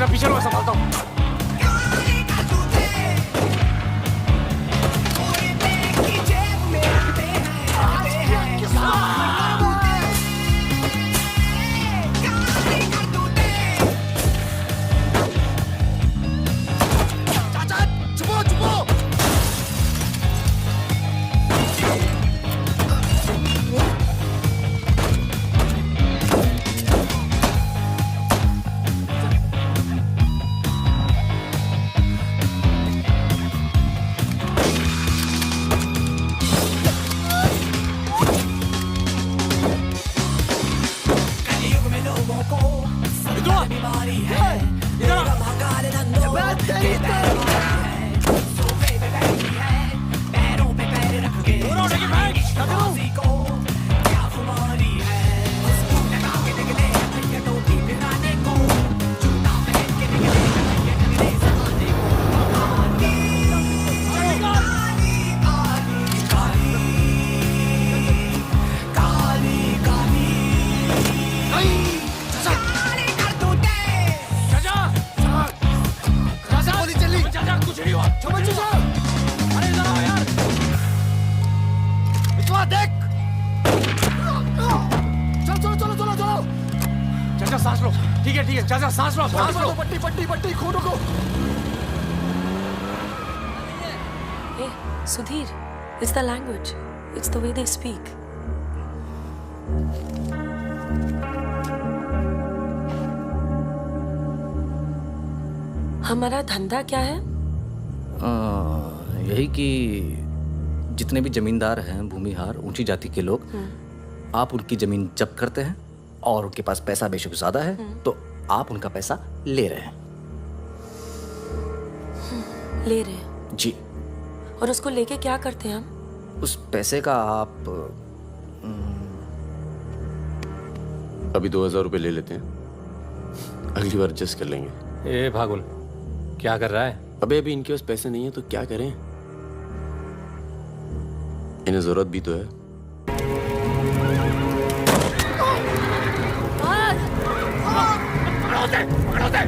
जरा पीछे लो, संभालता हूँ। सांस लो, सांस लो। पट्टी पट्टी पट्टी, खून को। Hey, Sudhir, it's the language. It's the way they speak. हमारा धंधा क्या है? यही कि जितने भी जमींदार हैं, भूमिहार, ऊंची जाति के लोग, आप उनकी जमीन जब्त करते हैं और उनके पास पैसा बेशक ज्यादा है तो आप उनका पैसा ले रहे हैं। ले रहे हैं? जी। और उसको लेके क्या करते हैं हम? उस पैसे का आप अभी 2000 रुपए ले लेते हैं, अगली बार एडजस्ट कर लेंगे। ए भागुल, क्या कर रहा है? अभी इनके पास पैसे नहीं है तो क्या करें, इन्हें जरूरत भी तो है। पकड़ो दे।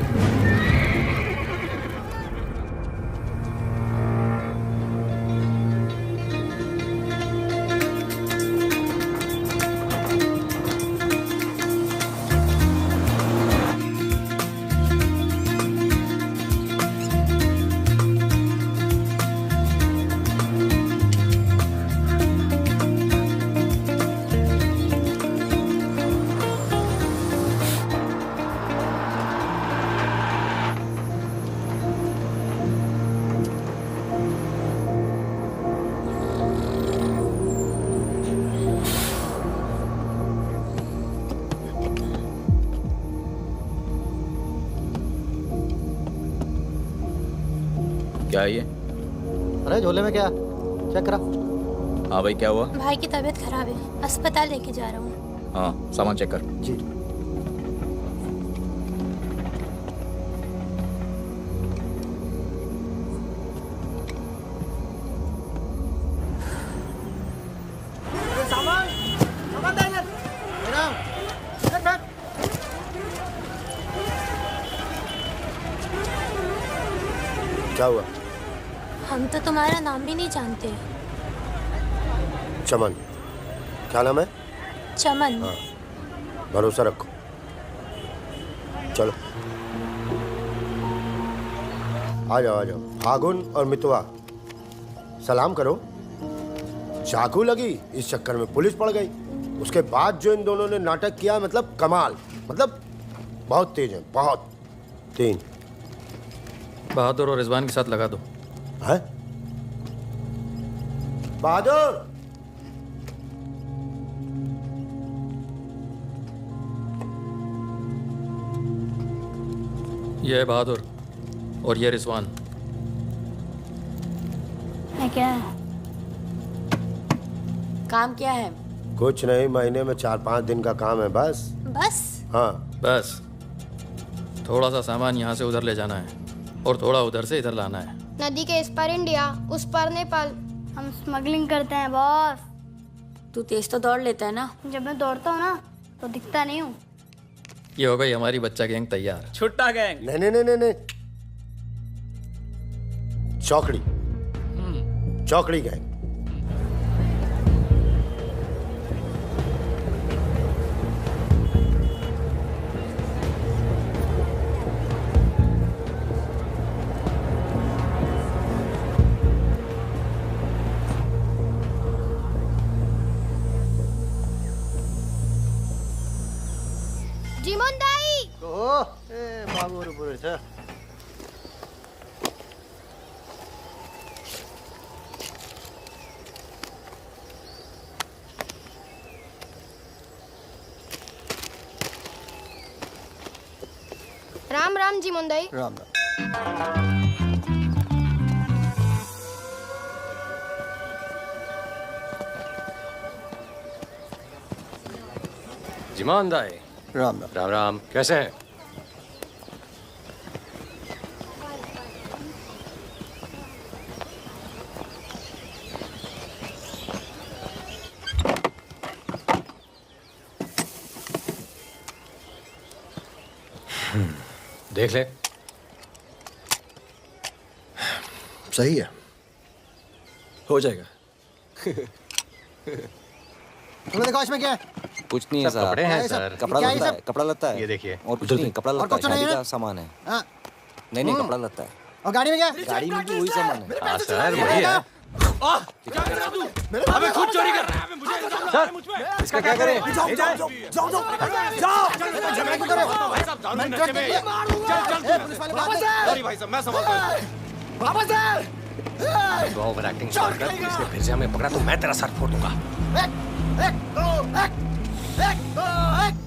क्या है ये? अरे झोले में क्या, चेक करा। हाँ भाई, क्या हुआ? भाई की तबीयत खराब है, अस्पताल लेके जा रहा हूँ। हाँ, सामान चेक कर। जी। सामान देंगे। क्या हुआ? हम तो तुम्हारा नाम भी नहीं जानते। चमन। क्या नाम है? चमन। हाँ, भरोसा रखो। चलो आ जाओ, आ जाओ। फागुन और मितवा, सलाम करो। चाकू लगी, इस चक्कर में पुलिस पड़ गई। उसके बाद जो इन दोनों ने नाटक किया, मतलब कमाल, मतलब बहुत तेज है, बहुत। 3 बहादुर और रिजवान के साथ लगा दो। है? बहादुर, ये है बहादुर और ये रिजवान। है क्या है? काम क्या है? कुछ नहीं, महीने में 4-5 दिन का काम है बस। बस? हाँ। बस थोड़ा सा सामान यहाँ से उधर ले जाना है और थोड़ा उधर से इधर लाना है। नदी के इस पार इंडिया, उस पार नेपाल। हम स्मगलिंग करते हैं बॉस। तू तेज तो दौड़ लेता है ना? जब मैं दौड़ता हूँ ना तो दिखता नहीं हूँ। ये हो गई हमारी बच्चा गैंग तैयार। छुट्टा गैंग। नहीं नहीं नहीं नहीं नहीं, चौकड़ी चौकड़ी गैंग। जीमन दाई ओ ए बाबू रे बुरे छ राम राम जीमन दाई। राम राम। जिमान दाई, राम राम। राम राम, कैसे हैं? देख ले। सही है, हो जाएगा। तुम्हें देखो इसमें क्या है? कुछ नहीं है सब कपड़े साहब। हैं क्या है सब? सर। कपड़ा क्या है लत्ता है, सब? कपड़ा लत्ता है। ये देखिए। और कुछ नहीं, कपड़ा और लत्ता है, कुछ नहीं शादी है? का सामान है। हाँ, नहीं कपड़ा लत्ता है। और गाड़ी में क्या? गाड़ी में भी वही सामान है। हाँ सर, वही है। अबे खुद चोरी कर रहा है। अबे मुझे इसका क्या करें? जाओ जाओ जाओ जाओ जाओ झगड़ा क्यों कर रहे हो? भाई साहब जान मैं नशे ट्रक में। लेके- ए, पुलिस वाले बात कर। सॉरी भाई साहब, मैं संभालता हूँ। वापस आ। तो ओवर एक्टिंग छोड़ कर पुलिस ने फिर से हमें पकड़ा तो मैं तेरा सर फोड़ दूंगा। एक दो एक दो एक।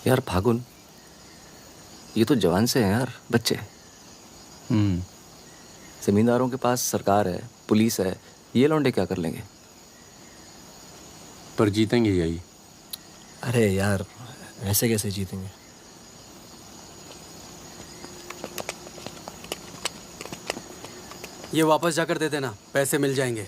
यार फागुन, ये तो जवान से हैं यार, बच्चे। जमींदारों के पास सरकार है, पुलिस है, ये लौंडे क्या कर लेंगे? पर जीतेंगे यही। अरे यार, ऐसे कैसे जीतेंगे? ये वापस जाकर दे देना, पैसे मिल जाएंगे।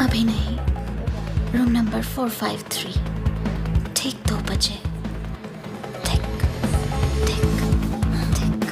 अभी नहीं, रूम नंबर 453, ठीक 2 बजे। ठीक ठीक ठीक।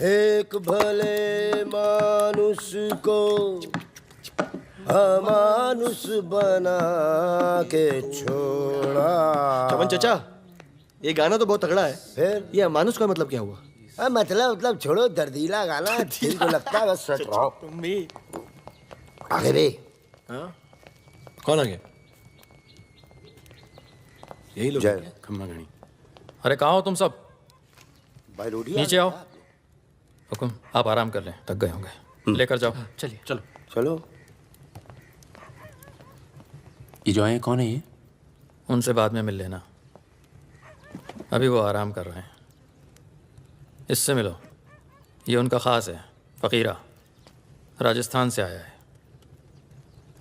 एक भले मानुष को अमानुष बना के छोड़ा। चमन चाचा, ये गाना तो बहुत तगड़ा है। फिर ये अमानुष का मतलब क्या हुआ? मतलब छोड़ो, दर्दीला गाना दिल को लगता है बस। सच आगे भी। हाँ? कौन आ गया? यही लोग जय। हैं क्या? खम्मा घड़ी। अरे कहाँ हो तुम सब? भाई रोटी नीचे आओ। हुकुम, आप आराम कर लें, थक गए होंगे। लेकर जाओ। चलिए। चलो। चलो। ये जो आए कौन है ये? उनसे बाद में मिल लेना, अभी वो आराम कर रहे हैं। इससे मिलो, ये उनका ख़ास है, फ़कीरा, राजस्थान से आया है।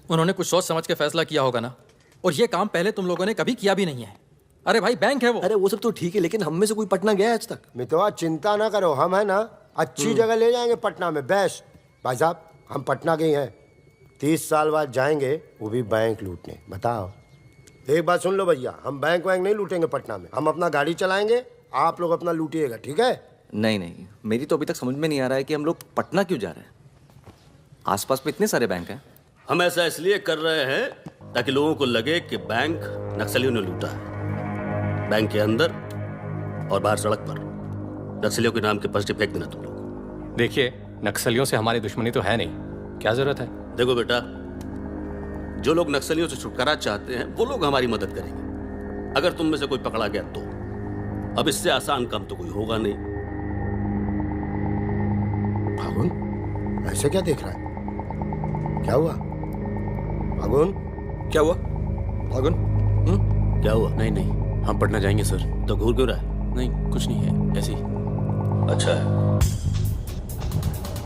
उन्होंने कुछ सोच समझ के फैसला किया होगा ना, और ये काम पहले तुम लोगों ने कभी किया भी नहीं है। अरे भाई, बैंक है वो। अरे वो सब तो ठीक है, लेकिन हम में से कोई पटना गया है आज तक? मितवा चिंता ना करो, हम है ना अच्छी जगह ले जाएंगे पटना में, बेस्ट। भाई साहब, हम पटना के ही हैं, 30 साल बाद जाएंगे, वो भी बैंक लूटने। बताओ, एक बात सुन लो भैया, हम बैंक वैंक नहीं लूटेंगे पटना में, हम अपना गाड़ी चलाएंगे, आप लोग अपना लूटिएगा, ठीक है? नहीं, मेरी तो अभी तक समझ में नहीं आ रहा है कि हम लोग पटना क्यों जा रहे हैं। आसपास में इतने सारे बैंक हैं। हम ऐसा इसलिए कर रहे हैं ताकि लोगों को लगे कि बैंक नक्सलियों ने लूटा है। बैंक के अंदर और बाहर सड़क पर नक्सलियों के नाम के पर्चे फेंक देना तुम लोग। देखिए, नक्सलियों से हमारी दुश्मनी तो है नहीं, क्या जरूरत है? देखो बेटा, जो लोग नक्सलियों से छुटकारा चाहते हैं वो लोग हमारी मदद करेंगे। अगर तुम में से कोई पकड़ा गया तो अब इससे आसान काम तो कोई होगा नहीं। फागुन, ऐसे क्या देख रहा है? क्या हुआ फागुन? क्या हुआ फागुन? क्या हुआ? नहीं, हम पटना जाएंगे सर। तो घूर क्यों रहा है? नहीं, कुछ नहीं है, ऐसे ही। अच्छा है।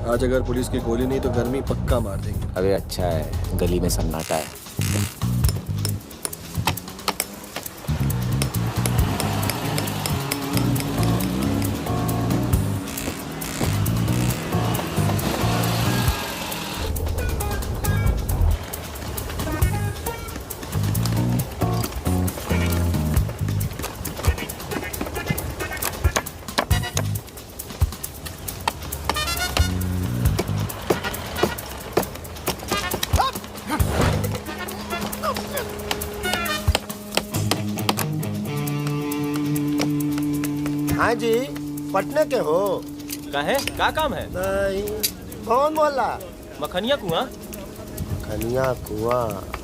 आज अगर पुलिस की गोली नहीं तो गर्मी पक्का मार देंगे। अरे अच्छा है, गली में सन्नाटा है। हाँ जी, पटना के हो? का है? क्या काम है? नहीं, कौन बोला? मखनिया कुआं। खनिया कुआं।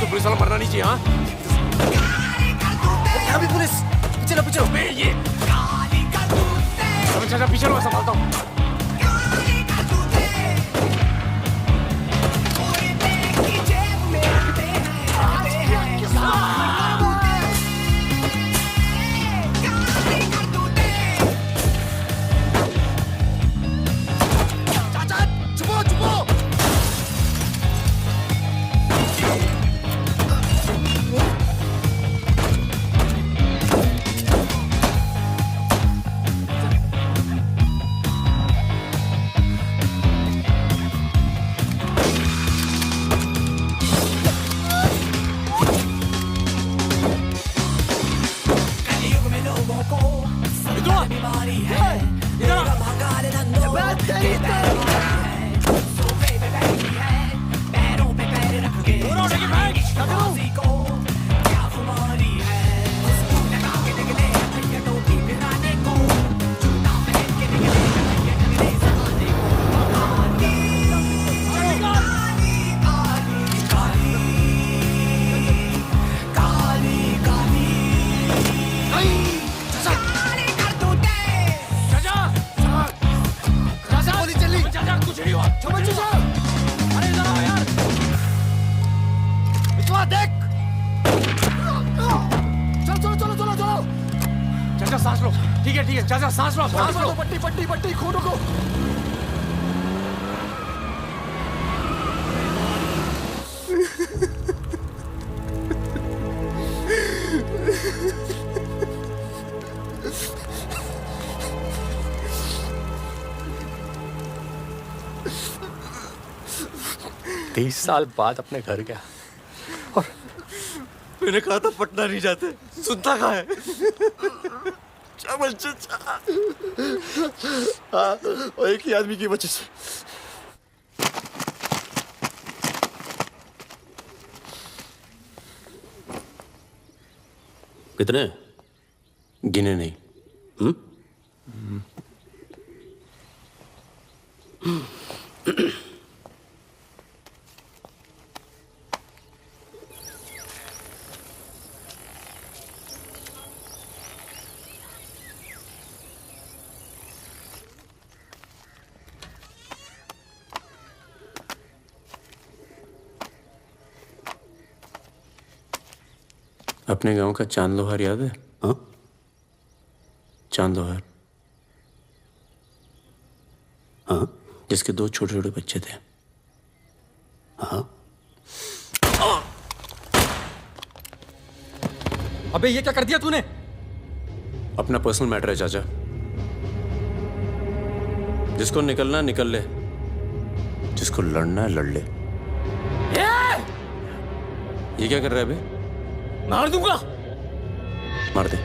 पुलिस वाला मरना नहीं चाहिए। हाँ, अभी पुलिस पीछे लो। ये चाचा पीछे लो, संभालता हूँ। देख। चलो चलो चलो चलो चलो। चाचा सांस लो। ठीक है चाचा सांस लो सांस लो। पट्टी पट्टी पट्टी खून को। तीस साल बाद अपने घर गया और मैंने कहा था पटना नहीं जाते, सुनता कहाँ है? चावल चाचा। हाँ, और एक ही आदमी की वजह से। कितने? गिने नहीं। अपने गांव का चांद लोहार याद है? हाँ? चांद लोहार। हाँ? जिसके 2 छोटे छोटे बच्चे थे। हाँ? अबे ये क्या कर दिया तूने? अपना पर्सनल मैटर है चाचा। जिसको निकलना निकल ले, जिसको लड़ना है लड़ ले। ये क्या कर रहा है बे? मार दूंगा। मार दे।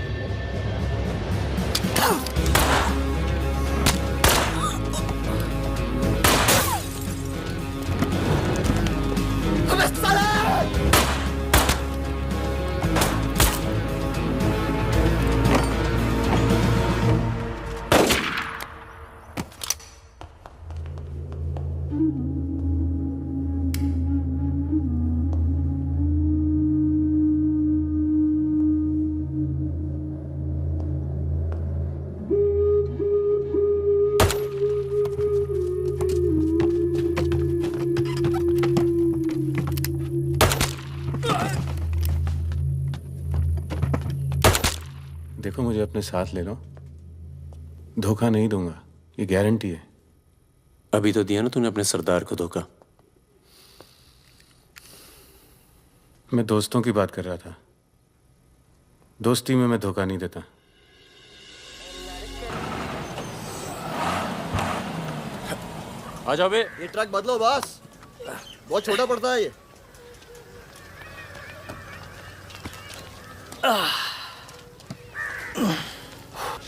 देखो मुझे अपने साथ ले लो, धोखा नहीं दूंगा, ये गारंटी है। अभी तो दिया ना तूने अपने सरदार को धोखा। मैं दोस्तों की बात कर रहा था, दोस्ती में मैं धोखा नहीं देता। आ जाओ बे। ये ट्रक बदलो बॉस, बहुत छोटा पड़ता है ये।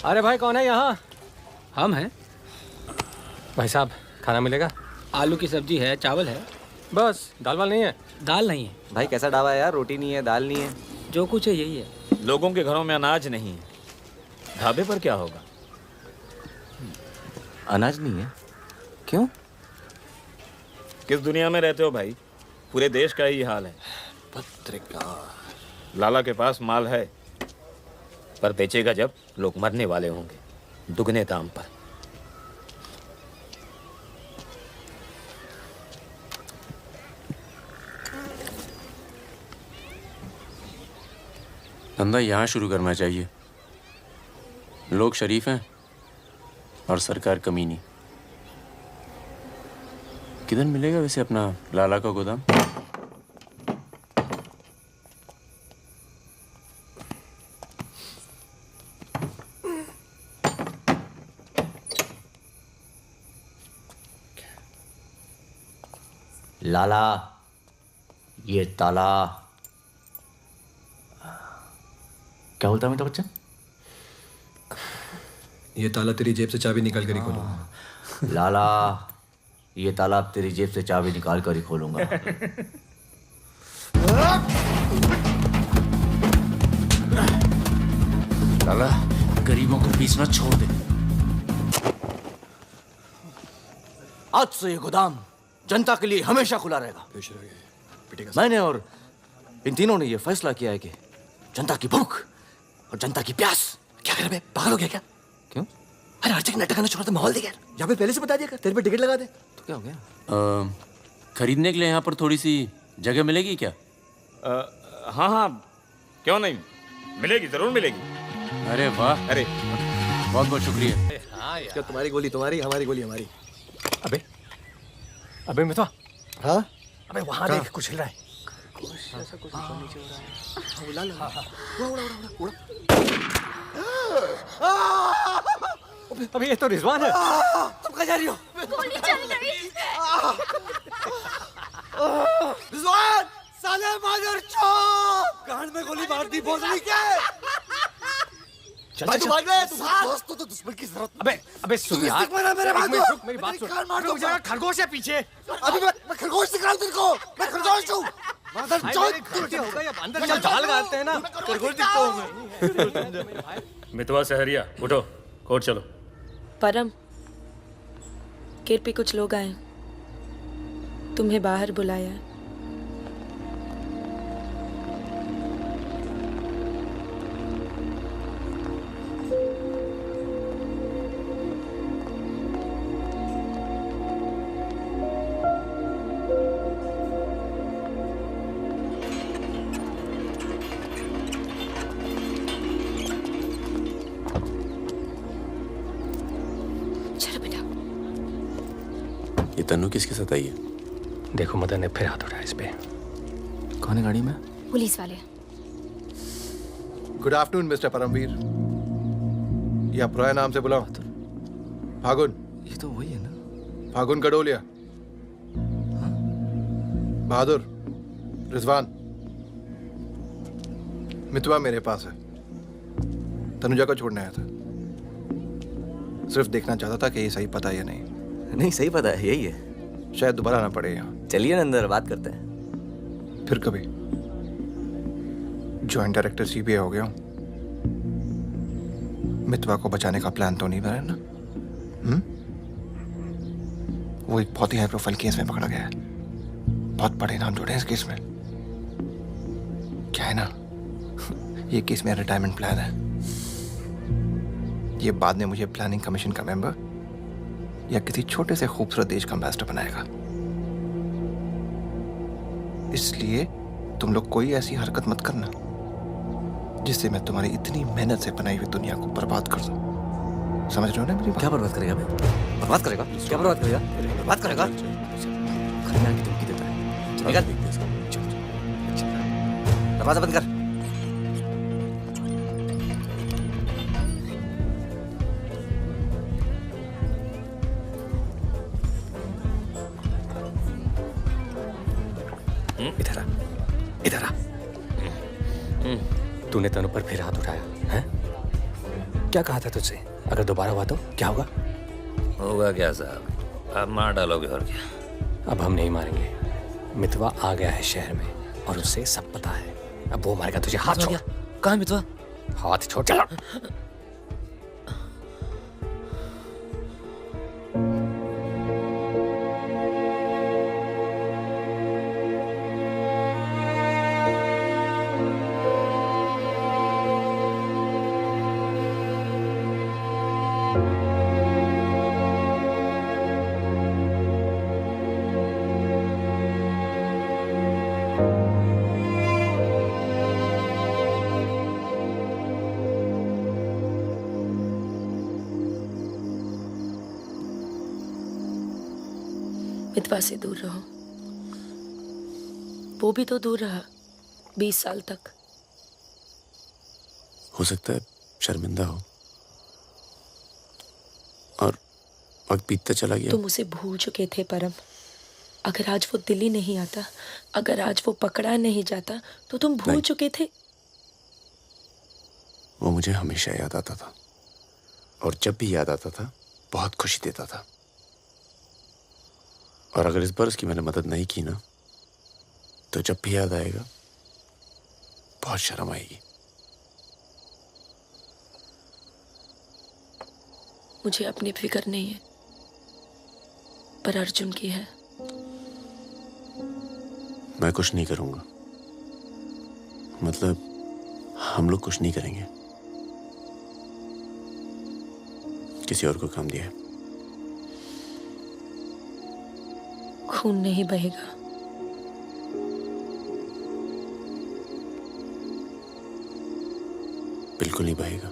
अरे भाई कौन है यहाँ? हम हैं। भाई साहब खाना मिलेगा? आलू की सब्जी है, चावल है। बस दाल वाल नहीं है? दाल नहीं है। भाई कैसा ढाबा है यार, रोटी नहीं है, दाल नहीं है। जो कुछ है यही है। लोगों के घरों में अनाज नहीं है, ढाबे पर क्या होगा? अनाज नहीं है? क्यों? किस दुनिया में रहते हो भाई? पूरे देश का यही हाल है। पत्रकार। लाला के पास माल है, पर बेचेगा जब लोग मरने वाले होंगे, दुगने दाम पर। धंधा यहाँ शुरू करना चाहिए। लोग शरीफ हैं और सरकार कमीनी। किधर मिलेगा वैसे अपना लाला का गोदाम? लाला, ये ताला। क्या बोलता है मेरा बच्चा? ये ताला तेरी जेब से चाबी निकाल कर ही खोलूंगा। लाला, ये ताला अब तेरी जेब से चाबी निकाल कर ही खोलूंगा। लाला, गरीबों को पीसना छोड़ दे। आज से ये गोदाम जनता के लिए हमेशा खुला रहेगा। मैंने और इन तीनों ने ये फैसला किया है कि जनता की भूख और जनता की प्यास। क्या कर रहे बे, पागल हो गया क्या? क्यों? अरे हर जगह नाटक करना छोड़ा तो माहौल दे यार। यहाँ पे पहले से बता दिया कर, तेरे पे टिकट लगा दे। तो क्या हो गया? खरीदने के लिए यहाँ पर थोड़ी सी जगह मिलेगी क्या? हाँ हाँ, क्यों नहीं, मिलेगी, जरूर मिलेगी। अरे वाह, अरे बहुत बहुत शुक्रिया। हाँ क्या तुम्हारी गोली तुम्हारी, हमारी गोली हमारी। अबे अबे मितवा, हाँ अबे वहां देख कुछ हिल रहा है। अबे ये तो रिजवान है। तुम कहाँ जा रही हो? गोली चल गई। रिजवान, साले मादर चौक, गांड में गोली मार दी, बोल रही क्या? भाई तू भाग रहा है, तू दोस्त तो दुश्मन की जरूरत। अबे सुन यार, मेरे बात रुक, मेरी बात सुन। खरगोश है पीछे। अभी मैं खरगोश दिख रहा हूँ तेरे को, मैं खरगोश हूँ। मादर चौक, अंदर चल, जाल गाड़ते हैं ना। खरगोश दिखता हूँ मैं। मितवा सहरिया, उठो, कोर्ट चलो। परम, गेट पे कुछ लोग आए, तुम्हें बाहर बुलाया है। ये तन्नू किसके साथ आई है? देखो मदन ने फिर हाथ उठाया इस पे। कौन है गाड़ी में? पुलिस वाले। गुड आफ्टरनून मिस्टर परमवीर, या पुराने नाम से बुलाओ। फागुन। ये तो वही है ना? फागुन गडोलिया। बहादुर, रिजवान, मितवा मेरे पास है। तनुजा को छोड़ने आया था, सिर्फ देखना चाहता था कि ये सही पता है या नहीं। नहीं, सही पता है, यही है। शायद दोबारा आना पड़े यहाँ। चलिए ना अंदर बात करते हैं। फिर कभी। जॉइंट डायरेक्टर सीबीआई हो गया हूँ। मितवा को बचाने का प्लान तो नहीं बना ना? वो एक बहुत ही हाई प्रोफाइल केस में पकड़ा गया है, बहुत बड़े नाम जुड़े हैं इस केस में। क्या है ना, ये केस मेरा रिटायरमेंट प्लान है। ये बाद में मुझे प्लानिंग कमीशन का मेंबर या किसी छोटे से खूबसूरत देश का एम्बेसडर बनाएगा। इसलिए तुम लोग कोई ऐसी हरकत मत करना जिससे मैं तुम्हारी इतनी मेहनत से बनाई हुई दुनिया को बर्बाद कर दूं। समझ रहे हो ना मेरी बात? क्या बर्बाद करेगा बे? बर्बाद करेगा? क्या बर्बाद करेगा? बर्बाद करेगा? खन्ना की धमकी देता है। निकल। दरवाजा बंद कर। इधर आ, इधर आ। तूने तनु पर फिर हाथ उठाया है? क्या कहा था तुझसे? अगर दोबारा हुआ तो क्या होगा? होगा क्या साहब, आप मार डालोगे और क्या? अब हम नहीं मारेंगे। मितवा आ गया है शहर में और उसे सब पता है। अब वो मारेगा तुझे। हाथ छोड़। कहाँ मितवा? हाथ छोड़। चलो। मितवा से दूर रहो। वो भी तो दूर रहा 20 साल तक। हो सकता है शर्मिंदा हो और वक्त बीतता चला गया। तुम उसे भूल चुके थे परम। अगर आज वो दिल्ली नहीं आता, अगर आज वो पकड़ा नहीं जाता, तो तुम भूल चुके थे। वो मुझे हमेशा याद आता था और जब भी याद आता था बहुत खुशी देता था। और अगर इस बार उसकी मैंने मदद नहीं की ना, तो जब भी याद आएगा बहुत शर्म आएगी। मुझे अपनी फिक्र नहीं है, पर अर्जुन की है। मैं कुछ नहीं करूंगा, मतलब हम लोग कुछ नहीं करेंगे। किसी और को काम दिया है। खून नहीं बहेगा, बिल्कुल नहीं बहेगा।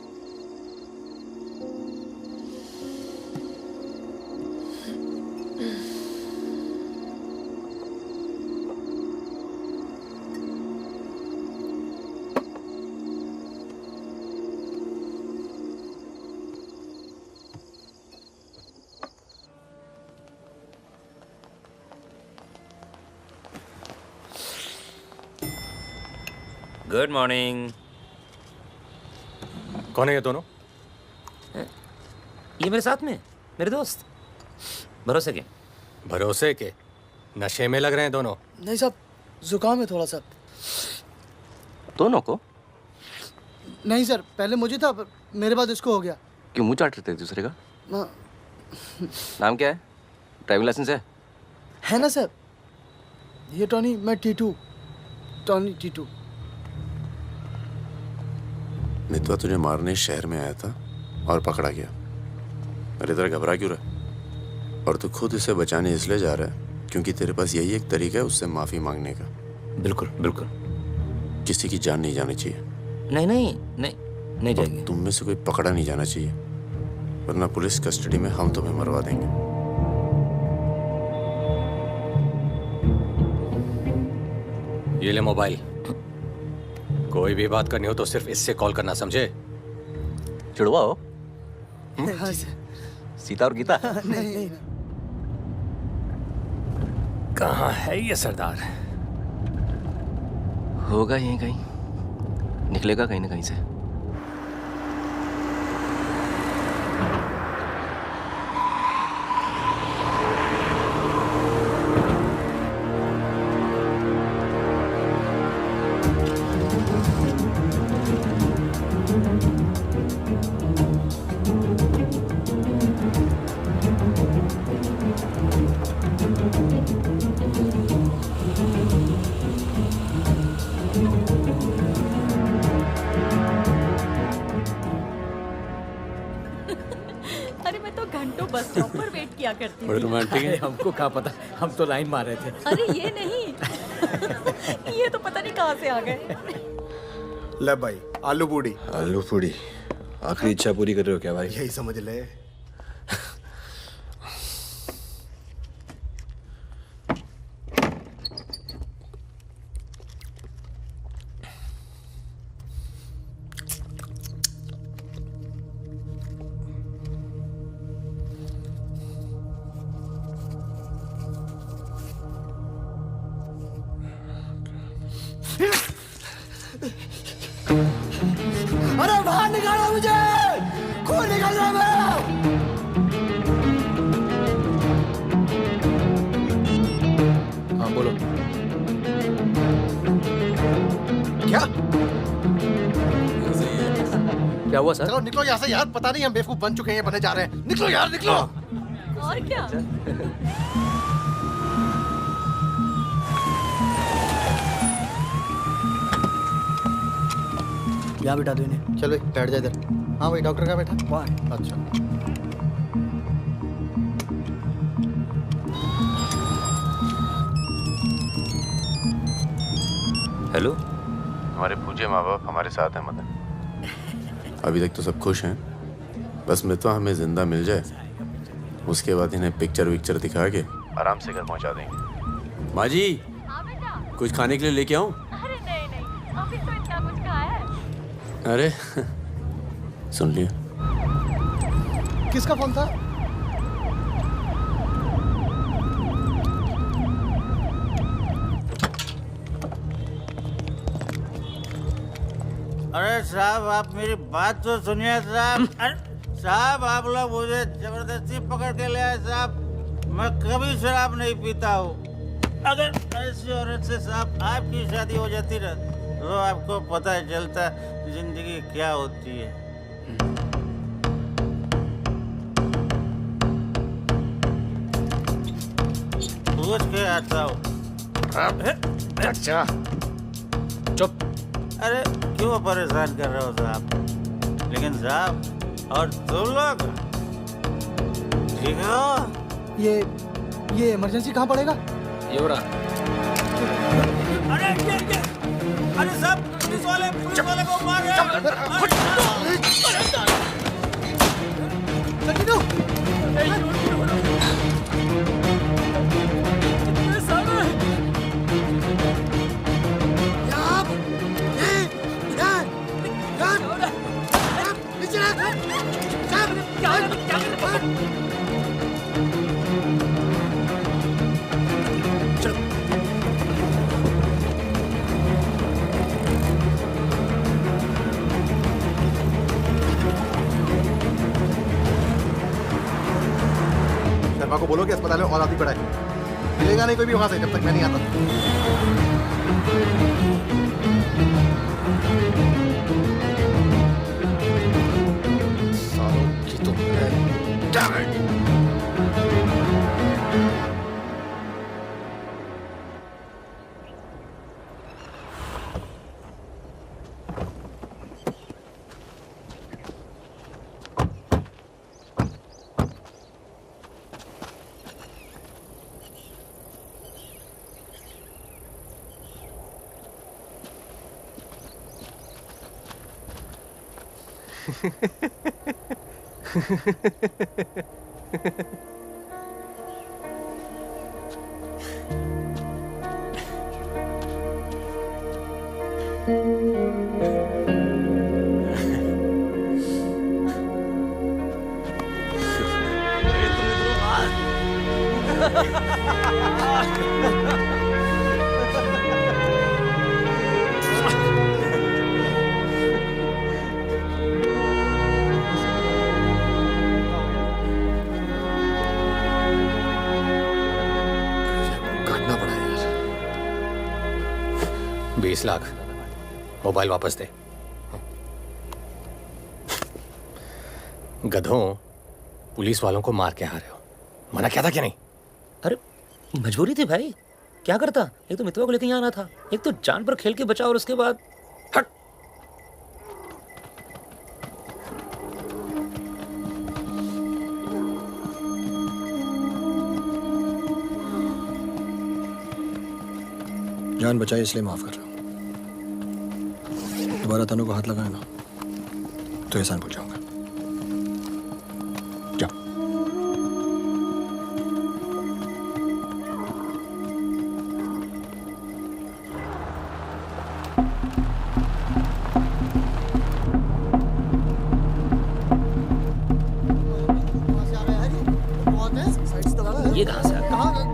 Good morning. कौन है ये दोनों? ये मेरे साथ में मेरे दोस्त। भरोसे के? भरोसे के? नशे में लग रहे हैं दोनों। नहीं साहब, जुकाम है थोड़ा सा। दोनों को? नहीं सर, पहले मुझे था, पर मेरे बाद इसको हो गया। क्यों मुंह चाट रहे थे दूसरे का? हाँ। नाम क्या है? ड्राइविंग लाइसेंस है ना सर? ये टॉनी, मैं टीटू। टॉनी टीटू। मितवा तुझे मारने शहर में आया था और पकड़ा गया। अरे तेरा घबरा क्यों रहा? और तू खुद इसे बचाने इसलिए जा रहा है क्योंकि तेरे पास यही एक तरीका है उससे माफी मांगने का। बिल्कुल बिल्कुल। किसी की जान नहीं जानी चाहिए। नहीं नहीं नहीं नहीं जाएगी। तुम में से कोई पकड़ा नहीं जाना चाहिए, वरना पुलिस कस्टडी में हम तुम्हें मरवा देंगे। ये ले मोबाइल। कोई भी बात करनी हो तो सिर्फ इससे कॉल करना, समझे? जुड़वा हो? हाँ सर। सीता और गीता? नहीं। कहाँ है ये सरदार? होगा यहीं कहीं, निकलेगा कहीं ना कहीं से। अरे मैं तो घंटों बस स्टॉप पर वेट किया करती बड़े थी। रोमांटिक है। हमको क्या पता, हम तो लाइन मार रहे थे। अरे ये नहीं ये तो पता नहीं कहाँ से आ गए। ले भाई, आलू पूड़ी। आलू पूड़ी? आखिरी इच्छा पूरी कर रहे हो क्या भाई? यही समझ ले। अरे बाहर निकालो मुझे, खून निकल रहा है मेरा। हाँ बोलो। क्या? क्या हुआ सर? चलो निकलो यहाँ से यार, पता नहीं हम बेवकूफ बन चुके हैं, बने जा रहे हैं। निकलो यार, निकलो। और क्या? यहाँ बिठा दो इन्हें। चलो बैठ जा इधर। हाँ भाई, डॉक्टर का बैठा? वहाँ। अच्छा। हेलो। हमारे पूज्य माँ बाप हमारे साथ हैं मदन। अभी तक तो सब खुश हैं, बस मितवा हमें जिंदा मिल जाए, उसके बाद इन्हें पिक्चर विक्चर दिखा के आराम से घर पहुंचा देंगे। माँ जी, कुछ खाने के लिए लेके आऊं? अरे नहीं, अभी तो इतना कुछ खाया है। अरे सुन लिया। किसका फोन था? अरे साहब, आप मेरी बात तो सुनिए साहब। अरे साहब, आप लोग मुझे जबरदस्ती पकड़ के ले आए साहब। मैं कभी शराब नहीं पीता हूँ। अगर ऐसी औरत से साहब आपकी शादी हो जाती ना, तो आपको पता चलता जिंदगी क्या होती है। पूछ के आता हूँ। अच्छा चुप। अरे क्यों परेशान कर रहे हो साहब? लेकिन साहब, और तुम लोग ठीक हो? ये इमरजेंसी कहाँ पड़ेगा? ये हो रहा। अरे साहब, पुलिस वाले पुलिस वाले को मार रहे शर्मा को बोलो कि अस्पताल में और आदमी पड़ा है। मिलेगा नहीं कोई भी वहां से जब तक मैं नहीं आता। सालों की तो Damn it! काटना पड़ा यार। 20 लाख मोबाइल वापस दे। गधों, पुलिस वालों को मार के आ रहे हो, मना किया था कि नहीं? अरे मजबूरी थी भाई, क्या करता। एक तो मितवा को लेके यहाँ आना था, एक तो जान पर खेल के बचा, और उसके बाद हट। जान बचाई इसलिए माफ कर रहा हूँ। दोबारा तनु को हाथ लगाए ना तो एहसान भूल जाऊंगा। जाओ। ये कहाँ से आ गया?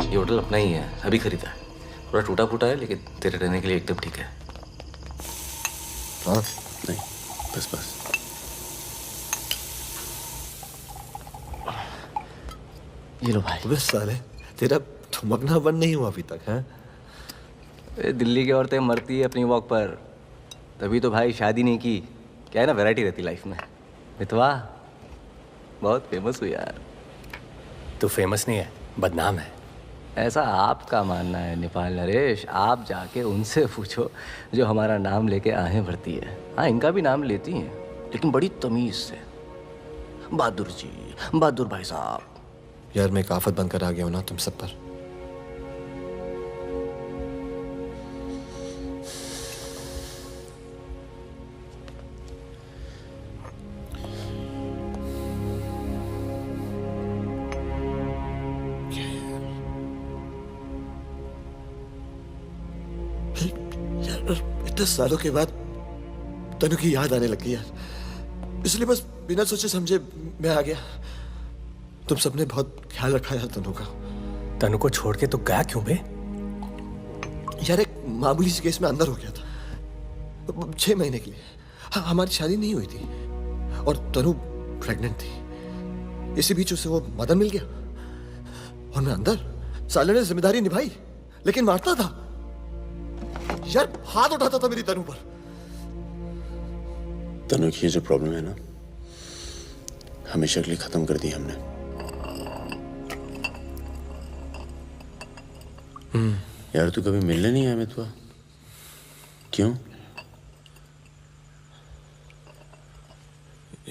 ये होटल अपना ही है, अभी खरीदा है। थोड़ा टूटा फूटा है लेकिन तेरे रहने के लिए एकदम ठीक है। हाँ नहीं, बस बस। ये लो भाई। बस साले, तेरा थमकना बंद नहीं हुआ अभी तक है? दिल्ली की औरतें मरती है अपनी वॉक पर, तभी तो भाई शादी नहीं की। क्या है ना, वैरायटी रहती लाइफ में। मितवा बहुत फेमस हुई यार। तू फेमस नहीं है, बदनाम है। ऐसा आपका मानना है नेपाल नरेश। आप जाके उनसे पूछो जो हमारा नाम लेके आहें भरती है। हाँ, इनका भी नाम लेती हैं लेकिन बड़ी तमीज से। बहादुर जी, बहादुर भाई साहब। यार मैं एक आफत बनकर आ गया हूं ना तुम सब पर। इतने सालों के बाद तनु की याद आने लगी यार, इसलिए बस बिना सोचे समझे मैं आ गया। तुम सबने बहुत ख्याल रखा यार तनु का। तनु को छोड़ के तो गया क्यों बे? यार एक मामूली सी केस में अंदर हो गया था 6 महीने के लिए। हाँ, हमारी शादी नहीं हुई थी और तनु प्रेग्नेंट थी। इसी बीच उसे वो मदन मिल गया और मैं अंदर। साले ने जिम्मेदारी निभाई लेकिन मारता था यार, हाथ उठाता था मेरी तनु पर। तनु की ये जो प्रॉब्लम है ना, हमेशा के लिए खत्म कर दी हमने। यार तू कभी मिलने नहीं आया मितवा? क्यों?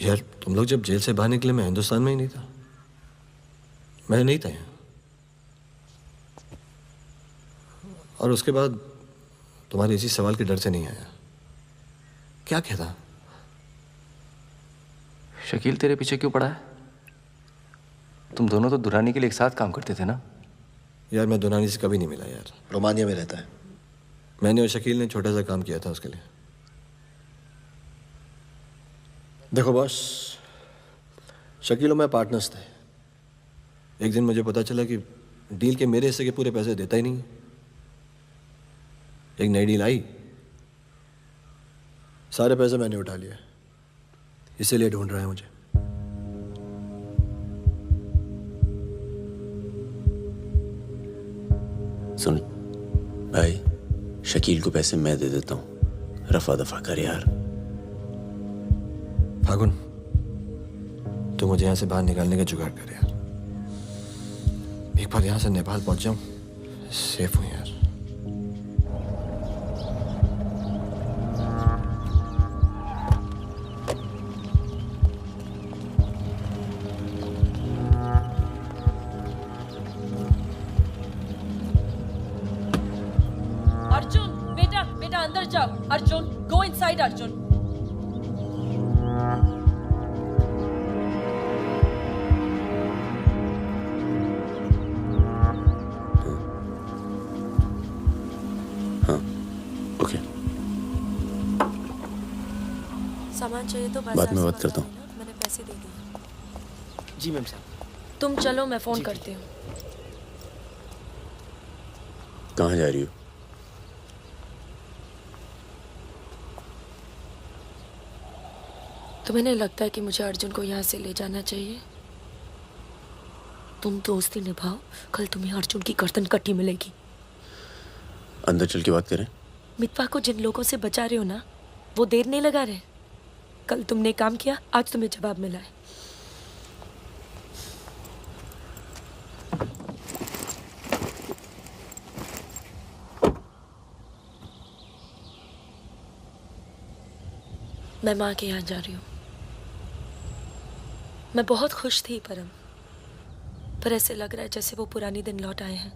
यार तुम लोग जब जेल से बाहर निकले मैं हिंदुस्तान में ही नहीं था, मैं नहीं था यहाँ। और उसके बाद तुम्हारे इसी सवाल के डर से नहीं आया। क्या कहता? शकील तेरे पीछे क्यों पड़ा है? तुम दोनों तो दुरानी के लिए एक साथ काम करते थे ना? यार मैं दुरानी से कभी नहीं मिला यार, रोमानिया में रहता है। मैंने और शकील ने छोटा सा काम किया था उसके लिए। देखो बॉस, शकील और मैं पार्टनर्स थे। एक दिन मुझे पता चला कि डील के मेरे हिस्से के पूरे पैसे देता ही नहीं। एक नई डील आई, सारे पैसे मैंने उठा लिए, इसीलिए ढूंढ रहा है मुझे। सुन भाई, शकील को पैसे मैं दे देता हूँ, रफा दफा कर यार। फागुन, तू मुझे यहाँ से बाहर निकालने का जुगाड़ कर यार। एक बार यहाँ से नेपाल पहुँच जाऊँ, सेफ हूँ यार। अर्जुन, बेटा बेटा अंदर जाओ। Arjun, go inside Arjun. सामान चाहिए तो बाद में बात करता हूँ। मैंने पैसे दे दिए। जी मैम साहब। तुम चलो, मैं फोन करती हूँ। कहाँ जा रही हो? तुम्हें नहीं लगता है कि मुझे अर्जुन को यहाँ से ले जाना चाहिए? तुम दोस्ती निभाओ, कल तुम्हें अर्जुन की गर्दन कटी मिलेगी। अंदर चल के बात करें। मितवा को जिन लोगों से बचा रहे हो ना, वो देर नहीं लगा रहे। कल तुमने काम किया, आज तुम्हें जवाब मिला है। मैं माँ के यहाँ जा रही हूँ। मैं बहुत खुश थी परम, पर ऐसे लग रहा है जैसे वो पुरानी दिन लौट आए हैं।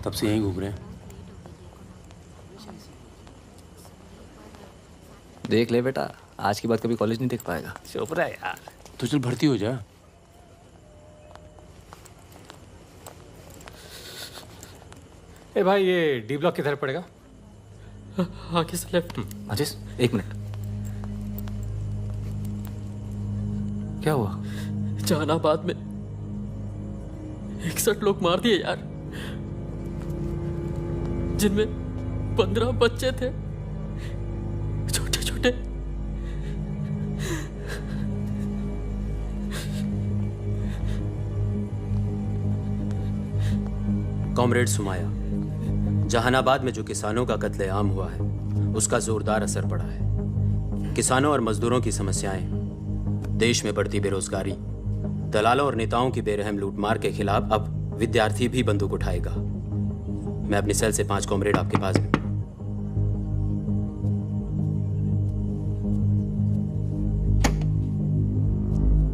तब से यहीं घूम रहे हैं। देख ले बेटा, आज के बाद कभी कॉलेज नहीं देख पाएगा। चुप रहा यार। तो चल भर्ती हो जा। ए भाई, ये डी ब्लॉक किधर पड़ेगा? आगे से लेफ्ट। अजीज, एक मिनट। क्या हुआ? जहानाबाद में 61 लोग मार दिए यार, जिनमें 15 बच्चे थे, छोटे छोटे। कॉमरेड सुमाया, जहानाबाद में जो किसानों का कत्लेआम हुआ है उसका जोरदार असर पड़ा है। किसानों और मजदूरों की समस्याएं, देश में बढ़ती बेरोजगारी, दलालों और नेताओं की बेरहम लूटमार के खिलाफ अब विद्यार्थी भी बंदूक उठाएगा। मैं अपनी सेल से 5 कॉमरेड आपके पास हूं।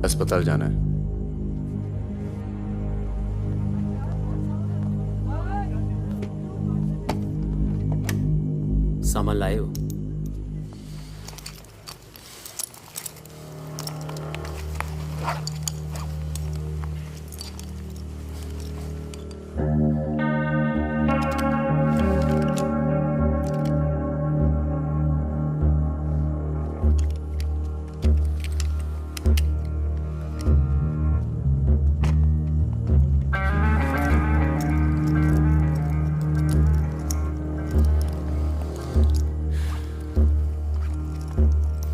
अस्पताल जाना है। सामान लाए हो?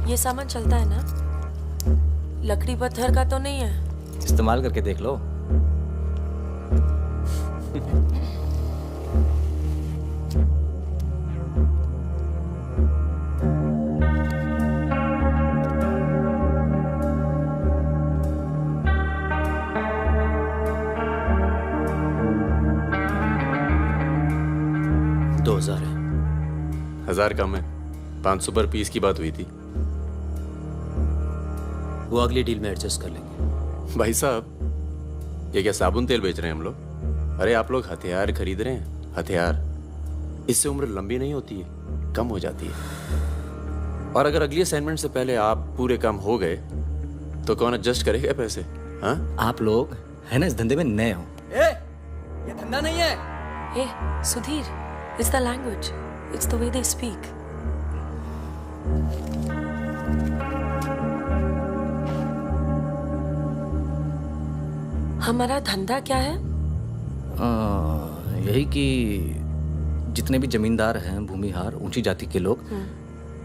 ये सामान चलता है ना? लकड़ी पत्थर का तो नहीं है? इस्तेमाल करके देख लो। $2000 है। 1000 कम है, 500 पर पीस की बात हुई थी। वो अगली डील में एडजस्ट कर लेंगे। भाई साहब, ये क्या साबुन तेल बेच रहे हैं हम लोग? अरे आप लोग हथियार खरीद रहे हैं, हथियार। इससे उम्र लंबी नहीं होती है, कम हो जाती है। और अगर अगली असाइनमेंट से पहले आप पूरे काम हो गए तो कौन एडजस्ट करेगा पैसे? हाँ, आप लोग है ना इस धंधे में नए हो। ये धंधा नहीं है। Hey, Sudhir, it's the language. It's the way they speak. हमारा धंधा क्या है? यही कि जितने भी जमींदार हैं, भूमिहार, ऊंची जाति के लोग,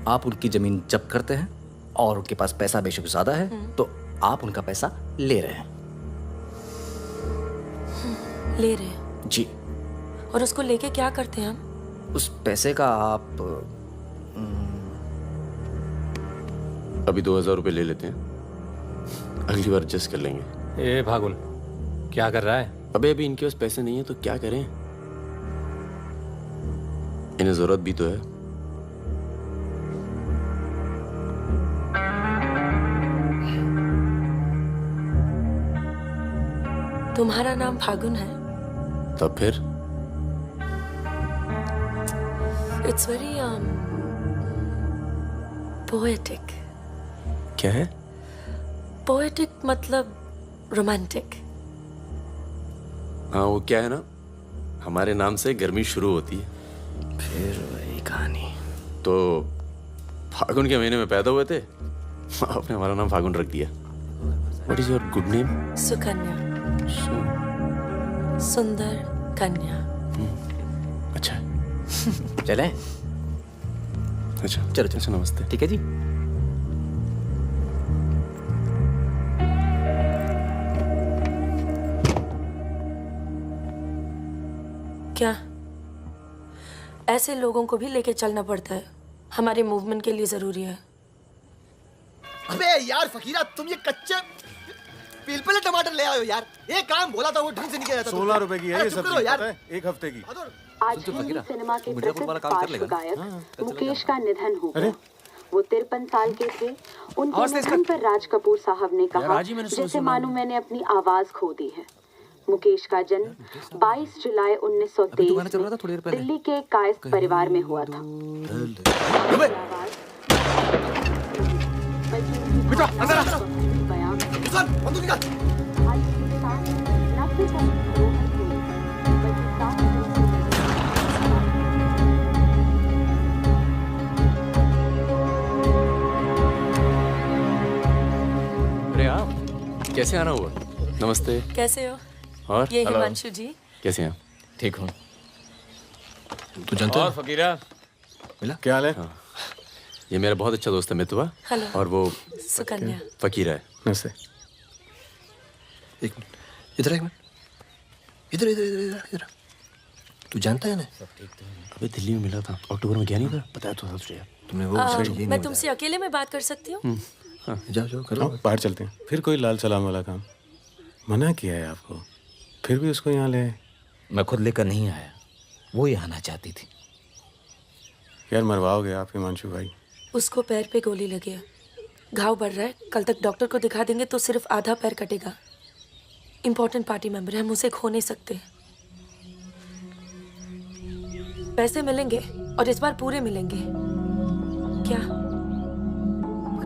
आप उनकी जमीन जब्त करते हैं और उनके पास पैसा बेशक ज्यादा है तो आप उनका पैसा ले रहे हैं। ले रहे हैं जी। और उसको लेके क्या करते हैं हम? उस पैसे का आप अभी 2000 रुपये ले लेते हैं, अगली बार एडजस्ट कर लेंगे। ए भागुल, क्या कर रहा है? अभी इनके पास पैसे नहीं है तो क्या करें? इन्हें जरूरत भी तो है। तुम्हारा नाम फागुन है? तब फिर It's very poetic. क्या है? Poetic मतलब romantic. हाँ, वो क्या है ना, हमारे नाम से गर्मी शुरू होती है। फिर वही कहानी। तो फागुन के महीने में पैदा हुए थे, आपने हमारा नाम फागुन रख दिया। What is your good name? Sukanya. सुंदर कन्या। अच्छा। चलें? अच्छा चलो अच्छा, नमस्ते। ठीक है जी। क्या ऐसे लोगों को भी लेके चलना पड़ता है? हमारे मूवमेंट के लिए जरूरी है। अबे यार फकीरा, तुम ये कच्चे पिलपिले टमाटर ले आयो यार। ये काम बोला था वो ढंग से नहीं किया जाता। 16 रुपए की है ये सब्जी, यार। पता है? एक हफ्ते की। आज हिंदी सिनेमा के प्रसिद्ध पार्श्व गायक मुकेश का निधन हो गया। वो 53 साल के थे। उनके निधन पर राज कपूर साहब ने कहा, जैसे मानो मैंने अपनी आवाज खो दी है। मुकेश का जन्म 22 जुलाई 1923 में दिल्ली के कायस्थ परिवार में हुआ था। अरे आप कैसे आना हुआ? नमस्ते। कैसे हो? और ये हिमांशु जी। कैसे हैं? ठीक हूँ। तू जानता है? और फकीरा मिला? क्या हाल है? हाँ। ये मेरा बहुत अच्छा दोस्त है मितवा। हेलो। और वो सुकन्या। फकीरा है। नमस्ते। एक मिनट, इधर एक मिनट, इधर इधर इधर इधर। तू जानता है ना? अबे दिल्ली में मिला था, अक्टूबर में गया नहीं था, बताया तो था तुझे। तुमने वो मैं तुमसे अकेले में बात कर सकती हूँ? हाँ। जाओ जाओ करो। बाहर चलते हैं। फिर कोई लाल सलाम वाला काम? मना किया है आपको, फिर भी उसको यहाँ ले आए। मैं खुद लेकर नहीं आया, वो ही आना चाहती थी। यार मरवाओगे आप हिमांशु भाई। उसको पैर पे गोली लगी है, घाव बढ़ रहा है। कल तक डॉक्टर को दिखा देंगे तो सिर्फ आधा पैर कटेगा। इम्पोर्टेंट पार्टी मेंबर है, हम उसे खो नहीं सकते। पैसे मिलेंगे और इस बार पूरे मिलेंगे। क्या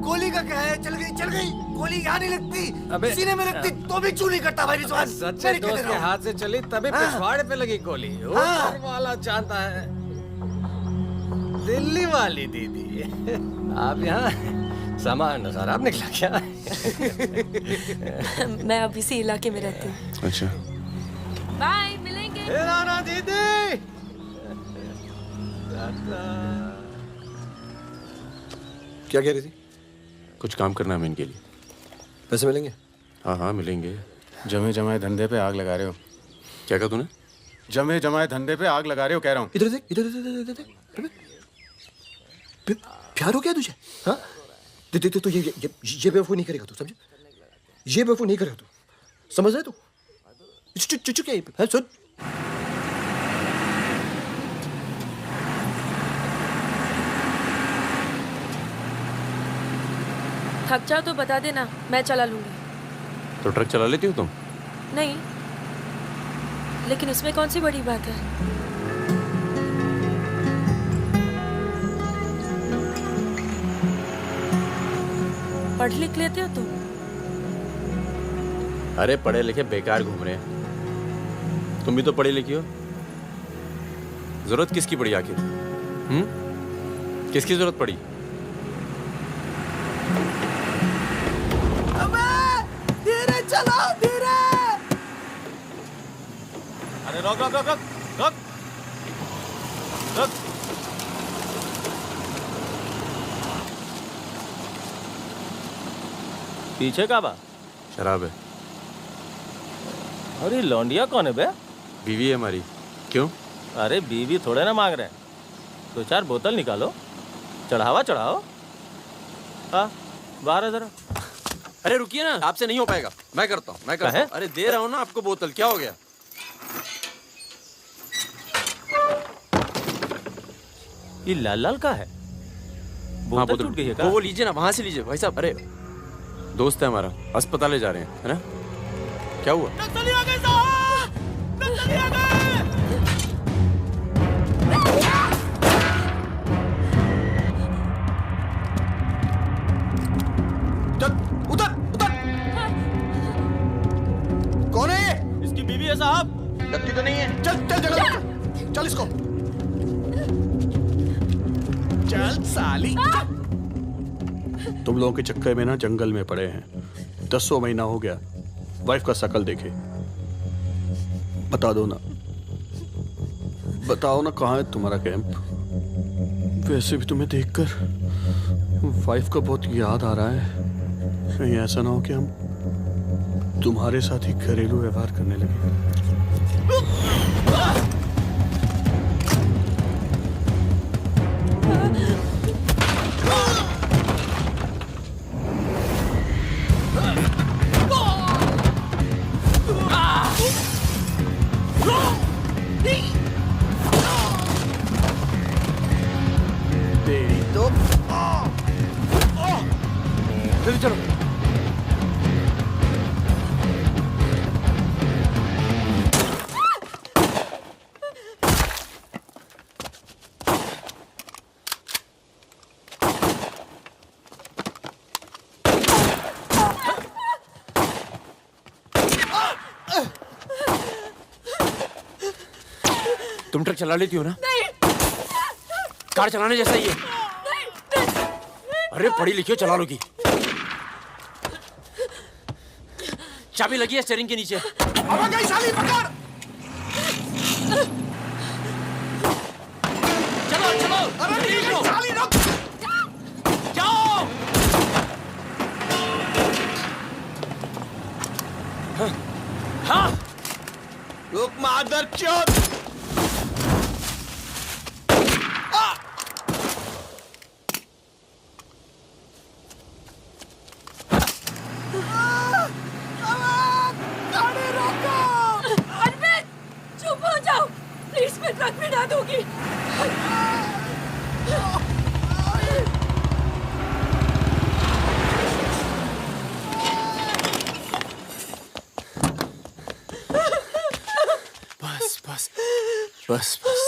गोली का क्या है? चल गई गोली यहाँ नहीं लगती, सीने में लगती तो भी चू नहीं करता भाई रिजवान। सच्चे दोस्त के हाथ से चली तभी पिछवाड़े पे लगी गोली। ऊपर वाला जानता है। दिल्ली वाली दीदी, आप यहाँ सामान खराब निकला क्या? मैं अब इसी इलाके में रहती हूँ। अच्छा। बाय, मिलेंगे। राना दीदी। क्या कह रही थी? कुछ काम करना है इनके लिए। पैसे मिलेंगे? हाँ हाँ मिलेंगे। जमे जमाए धंधे पे आग लगा रहे हो। क्या कहा तूने? जमे जमाए धंधे पे आग लगा रहे हो, कह रहा हूँ। इधर देख, इधर इधर इधर प्यार हो गया तुझे? हाँ, तो ये बेवकूफ़ नहीं करेगा तू, समझे? ये बेवकूफ़ नहीं करेगा तू, समझ रहा है तू? चुप क्या है? सुन, थक जाओ तो बता देना, मैं चला लूंगी। तो ट्रक चला लेती हो तुम? नहीं, लेकिन इसमें कौन सी बड़ी बात है? पढ़ लिख लेते हो तुम? अरे पढ़े लिखे बेकार घूम रहे हैं, तुम भी तो पढ़ी लिखी हो। जरूरत किसकी पड़ी आखिर? किसकी जरूरत पड़ी? धीरे चलो, धीरे। अरे रोक रोक रोक रोक रोक रोक। पीछे का बा? शराब है। अरे लौंडिया कौन है बे? बीवी है हमारी। क्यों? अरे बीवी थोड़े ना मांग रहे हैं, 2-4 बोतल निकालो, चढ़ावा चढ़ाओ। हाँ, बाहर है जरा। अरे रुकिए ना, आपसे नहीं हो पाएगा, मैं करता हूँ, मैं करता हूँ। अरे दे रहा हूँ ना आपको बोतल, क्या हो गया? ये लाल लाल का है? बोतल टूट गई है क्या? वो लीजिए ना, वहां से लीजिए भाई साहब। अरे दोस्त है हमारा, अस्पताल ले जा रहे हैं, है ना? क्या हुआ? नक्सली आ गए साहब, नक्सली आ गए। उधर उधर। कौन है ये? इसकी बीवी है साहब। लगती तो नहीं है। चल चल जगह, चल इसको। चल साली। तुम लोगों के चक्कर में ना जंगल में पड़े हैं, 10 महीना हो गया। वाइफ का शकल देखे, बता दो ना, बताओ ना कहाँ है तुम्हारा कैंप? वैसे भी तुम्हें देखकर वाइफ का बहुत याद आ रहा है। कहीं ऐसा ना हो कि हम तुम्हारे साथ ही घरेलू व्यवहार करने लगे। जल्दी चलो। तुम ट्रक चला लेती हो ना? नहीं। कार चलाने जैसा ही है। अरे पढ़ी लिखी हो, चला लोगी। चाबी लगी है स्टीयरिंग के नीचे। अब गई साली, पकड़। चलो चलो। अरे नहीं साली, रुक। जाओ। हाँ। रुक मादर चोद। प्लीज मैं ट्रक में ना दूंगी। बस बस बस बस।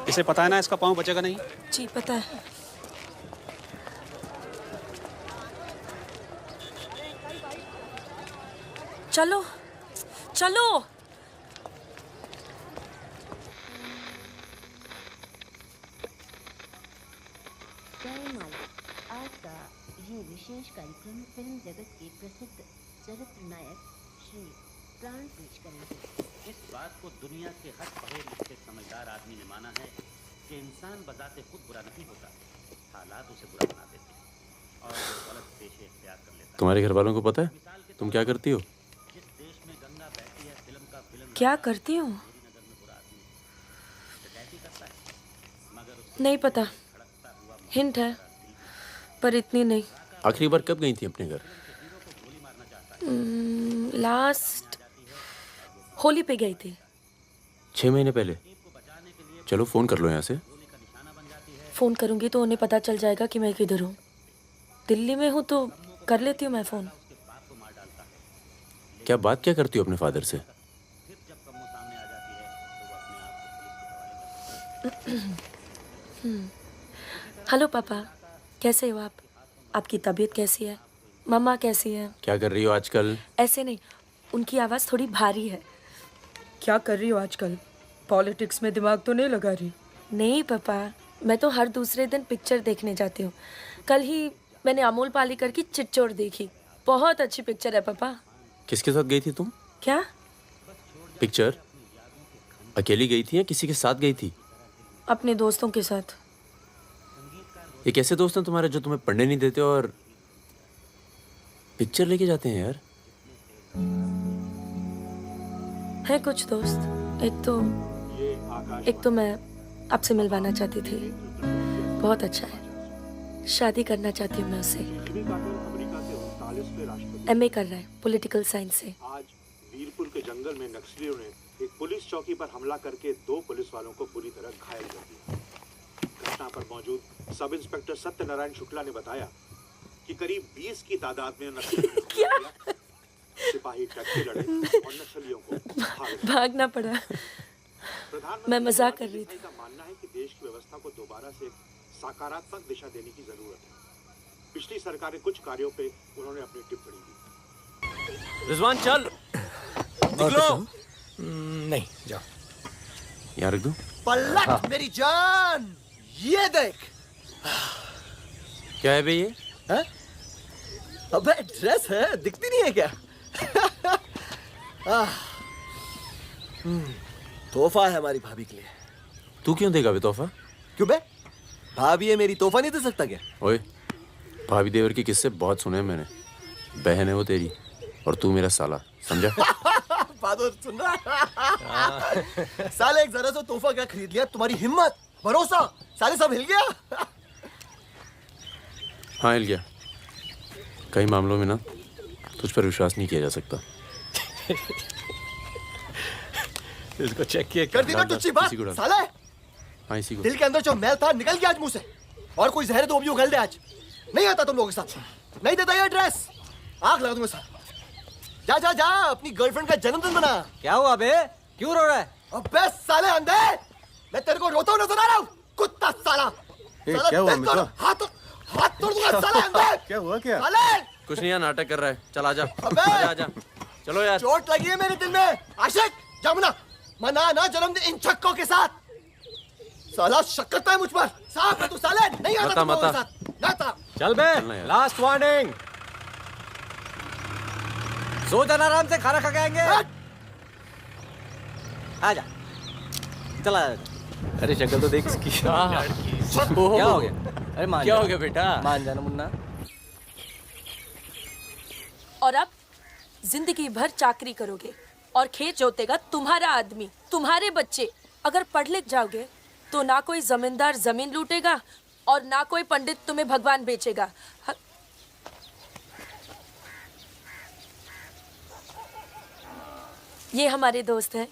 इसे पता है ना इसका पाँव बचेगा नहीं? जी पता है। चलो चलो। आज का ये विशेष कार्यक्रम फिल्म जगत के प्रसिद्ध चरित्र नायक श्री प्राण पेश करेंगे। इस बात को दुनिया के हर पढ़े लिखे समझदार आदमी ने माना है कि इंसान बजाते खुद बुरा नहीं होता, हालात उसे बुरा बना देते हैं और वो गलत पेशे इख्तियार कर लेता है। तुम्हारे घर वालों को पता है तुम क्या करती हो? क्या करती हूँ? नहीं पता, हिंट है पर इतनी नहीं। आखिरी बार कब गई थी अपने घर? लास्ट होली पे गई थी। 6 महीने पहले। चलो फोन कर लो यहाँ से। फोन करूंगी तो उन्हें पता चल जाएगा कि मैं किधर हूँ। दिल्ली में हूँ तो कर लेती हूँ मैं फोन। क्या बात क्या करती हो अपने फादर से? हेलो पापा, कैसे हो आप? आपकी तबीयत कैसी है? मम्मा कैसी है? क्या कर रही हो आजकल? ऐसे नहीं, उनकी आवाज़ थोड़ी भारी है। क्या कर रही हो आजकल? पॉलिटिक्स में दिमाग तो नहीं लगा रही? नहीं पापा, मैं तो हर दूसरे दिन पिक्चर देखने जाती हूँ। कल ही मैंने अमोल पालेकर की चिट्चोर देखी। बहुत अच्छी पिक्चर है पापा। किसके साथ गई थी तुम? क्या? पिक्चर अकेली गई थी या किसी के साथ गई थी? अपने दोस्तों के साथ। ये कैसे दोस्त हैं तुम्हारे जो तुम्हें पढ़ने नहीं देते और पिक्चर लेके जाते हैं यार? है कुछ दोस्त। एक तो मैं आपसे मिलवाना चाहती थी। बहुत अच्छा है। शादी करना चाहती हूँ मैं उससे। MA कर रहा है पॉलिटिकल साइंस से। आज वीरपुर के जंगल में नक्सलियों ने एक पुलिस चौकी पर हमला करके 2 पुलिस वालों को बुरी तरह घायल कर दिया। घटना पर मौजूद सब इंस्पेक्टर सत्यनारायण शुक्ला ने बताया कि करीब 20 की तादाद में नक्सलियों सिपाही टक्के लड़े और नक्सलियों को भागना पड़ा। मैं मजाक कर रही थी। का मानना है कि देश की व्यवस्था को दोबारा से एक सकारात्मक दिशा देने की जरूरत है। पिछली सरकार के कुछ कार्यों पे उन्होंने अपनी टिप्पणी दी। रिजवान चल निकलो। नहीं जाओ। यहाँ रख दो। पलट मेरी जान, ये देख। क्या है बे ये? है? अबे ड्रेस है, दिखती नहीं है क्या? तोहफा है हमारी भाभी के लिए। तू क्यों देगा बे तोहफा? क्यों बे? भाभी है मेरी, तोहफा नहीं दे सकता क्या? ओए, भाभी देवर के किस्से बहुत सुने हैं मैंने। बहन है वो तेरी और तू मेरा साला, समझा? बहादुर सुन रहा? साले एक जरा सा तोहफा क्या खरीद लिया? तुम्हारी हिम्मत, भरोसा, साले सब हिल गया। हाँ हिल गया। कई मामलों में ना तुझ पर विश्वास नहीं किया जा सकता। इसको चेक किए कर दी ना तुझी बात साले। हाँ इसी को। दिल के अंदर जो मैल था निकल गया आज मुंह से। और कोई जहर तो भी उगल दे आज। नहीं आता तुम लोगों के साथ। नहीं देता ये ड्रेस, आग लगा दूंगा साथ। जा जा जा, अपनी गर्लफ्रेंड का जन्मदिन मना। क्या हुआ बे? क्यों रो रहा है? अबे साले अंधे, मैं तेरे को रोता हुआ नजर आ रहा हूँ। कुत्ता साला। क्या हुआ मित्रा? हाथ तोड़ दूंगा साले अंधे। क्या हुआ क्या? साले कुछ नहीं यार, नाटक कर रहा है। चल आजा। अबे आजा। चलो यार। चोट लगी है मेरे दिल में। आशिक जमुना मना ना जन्मदिन इन छक्कों के साथ। साला शक करता है मुझ पर। साफ है तू साले। नहीं आता तुम लोगों के साथ। नाता। चल बे, लास्ट वार्निंग। सो जाना आराम से, खाना खा के आएंगे। आजा चला। अरे शक्ल तो देख इसकी। क्या हो गया? अरे मान क्या हो गया बेटा? मान जाना मुन्ना। और अब जिंदगी भर चाकरी करोगे और खेत जोतेगा तुम्हारा आदमी, तुम्हारे बच्चे। अगर पढ़ लिख जाओगे तो ना कोई जमींदार जमीन लूटेगा और ना कोई पंडित तुम्हें भगवान बेचेगा। ये हमारे दोस्त हैं।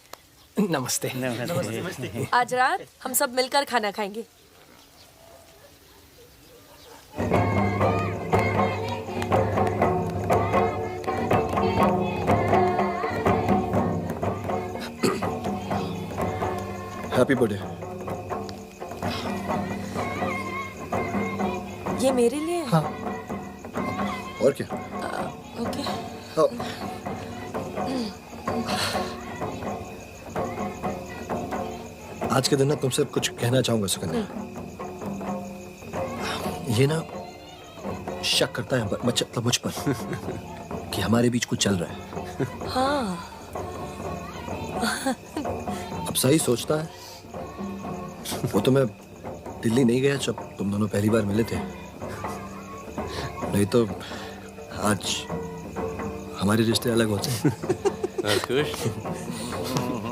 नमस्ते। नमस्ते। आज रात हम सब मिलकर खाना खाएंगे। Happy birthday. ये मेरे लिए है? हाँ। और क्या? ओके। आज के दिन ना तुमसे कुछ कहना चाहूंगा सुकन्या। ये ना शक करता है मतलब मुझ पर कि हमारे बीच कुछ चल रहा है। हाँ। अब सही सोचता है। वो तो मैं दिल्ली नहीं गया जब तुम दोनों पहली बार मिले थे। नहीं तो आज हमारे रिश्ते अलग होते हैं। खुश?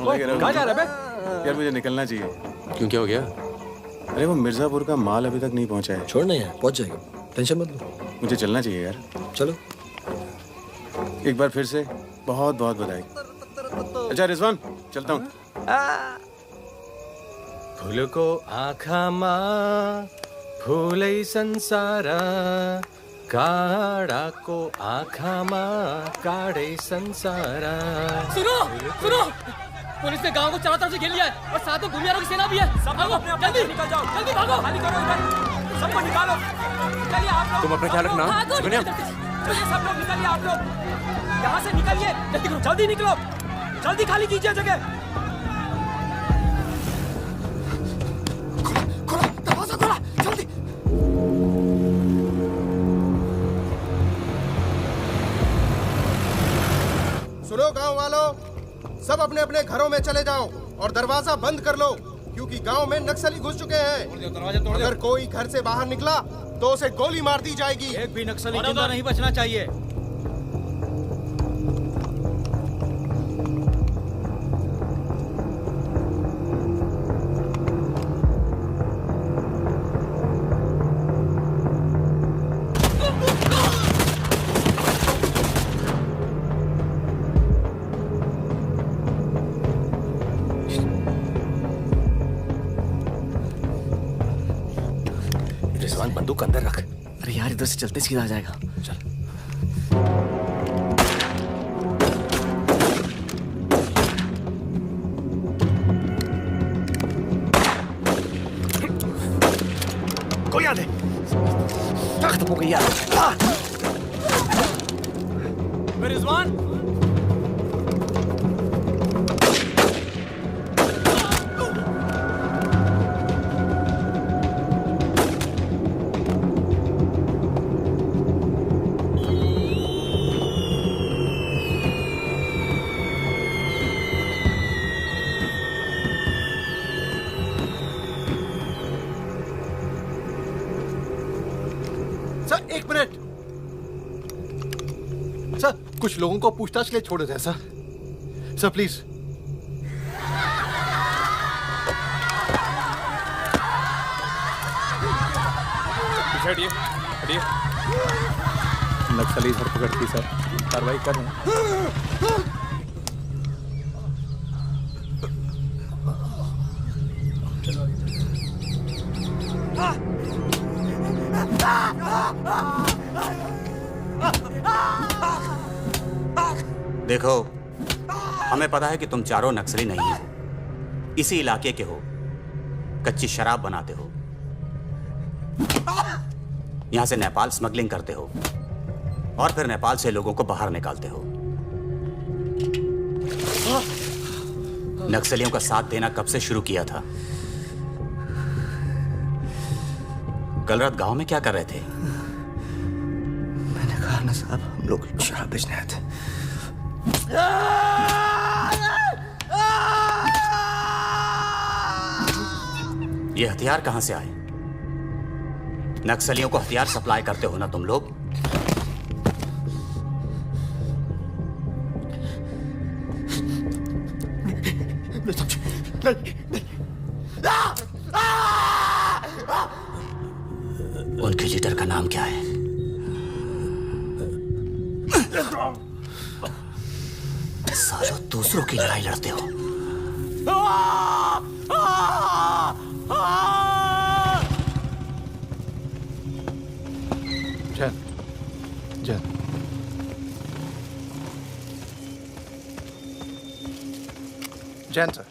लगे रहो। कहाँ जा रहा है बे? यार मुझे निकलना चाहिए। क्यों, क्या हो गया? अरे वो मिर्जापुर का माल अभी तक नहीं पहुंचा है। छोड़ना यार, पहुंच जाएगा, टेंशन मत लो। मुझे चलना चाहिए यार। चलो। एक बार फिर से बहुत बहुत बधाई। अच्छा रिजवान, चलता हूँ। फूलको आँखामा फूलै संसार, काँडाको आँखामा काँडै संसार। सुनो सुनो, पुलिस ने गांव को चारों तरफ से घेर लिया है और साथ में भूमिहारों की सेना भी है। सब भागो, जल्दी निकल जाओ, जल्दी भागो, खाली करो इधर, सबको निकालो। चलिए आप लोग, तुम अपना ख्याल रखना। चलिए सब लोग निकलिए, आप लोग यहाँ से निकलिए, जल्दी करो, जल्दी निकलो, जल्दी खाली कीजिए जगह। दरवाजा खोला, जल्दी। सुनो गांव वालों, सब अपने अपने घरों में चले जाओ और दरवाजा बंद कर लो, क्योंकि गांव में नक्सली घुस चुके हैं। अगर कोई घर से बाहर निकला तो उसे गोली मार दी जाएगी। एक भी नक्सली जिंदा नहीं बचना चाहिए। रिजवान, बंदूक अंदर रख। अरे यार, इधर से चलते सीधा आ जाएगा। चल। कोई आ दे। खत्म हो गई यार। रिजवान, सर एक मिनट। सर कुछ लोगों को पूछताछ के लिए छोड़ दें सर। Sir please. हटिए हटिए। नक्सली धरपकड़ की सर, कार्रवाई कर रहे हैं। देखो, हमें पता है कि तुम चारों नक्सली नहीं हो, इसी इलाके के हो, कच्ची शराब बनाते हो, यहां से नेपाल स्मगलिंग करते हो और फिर नेपाल से लोगों को बाहर निकालते हो। नक्सलियों का साथ देना कब से शुरू किया था? कल रात गांव में क्या कर रहे थे? मैंने कहा ना साहब, हम लोग शराब बेचने आए थे। ये हथियार कहां से आए? नक्सलियों को हथियार सप्लाई करते हो ना तुम लोग? उनके लीडर का नाम क्या है? सालों दूसरों की लड़ाई लड़ते हो। जैन, जैन। जैन सर,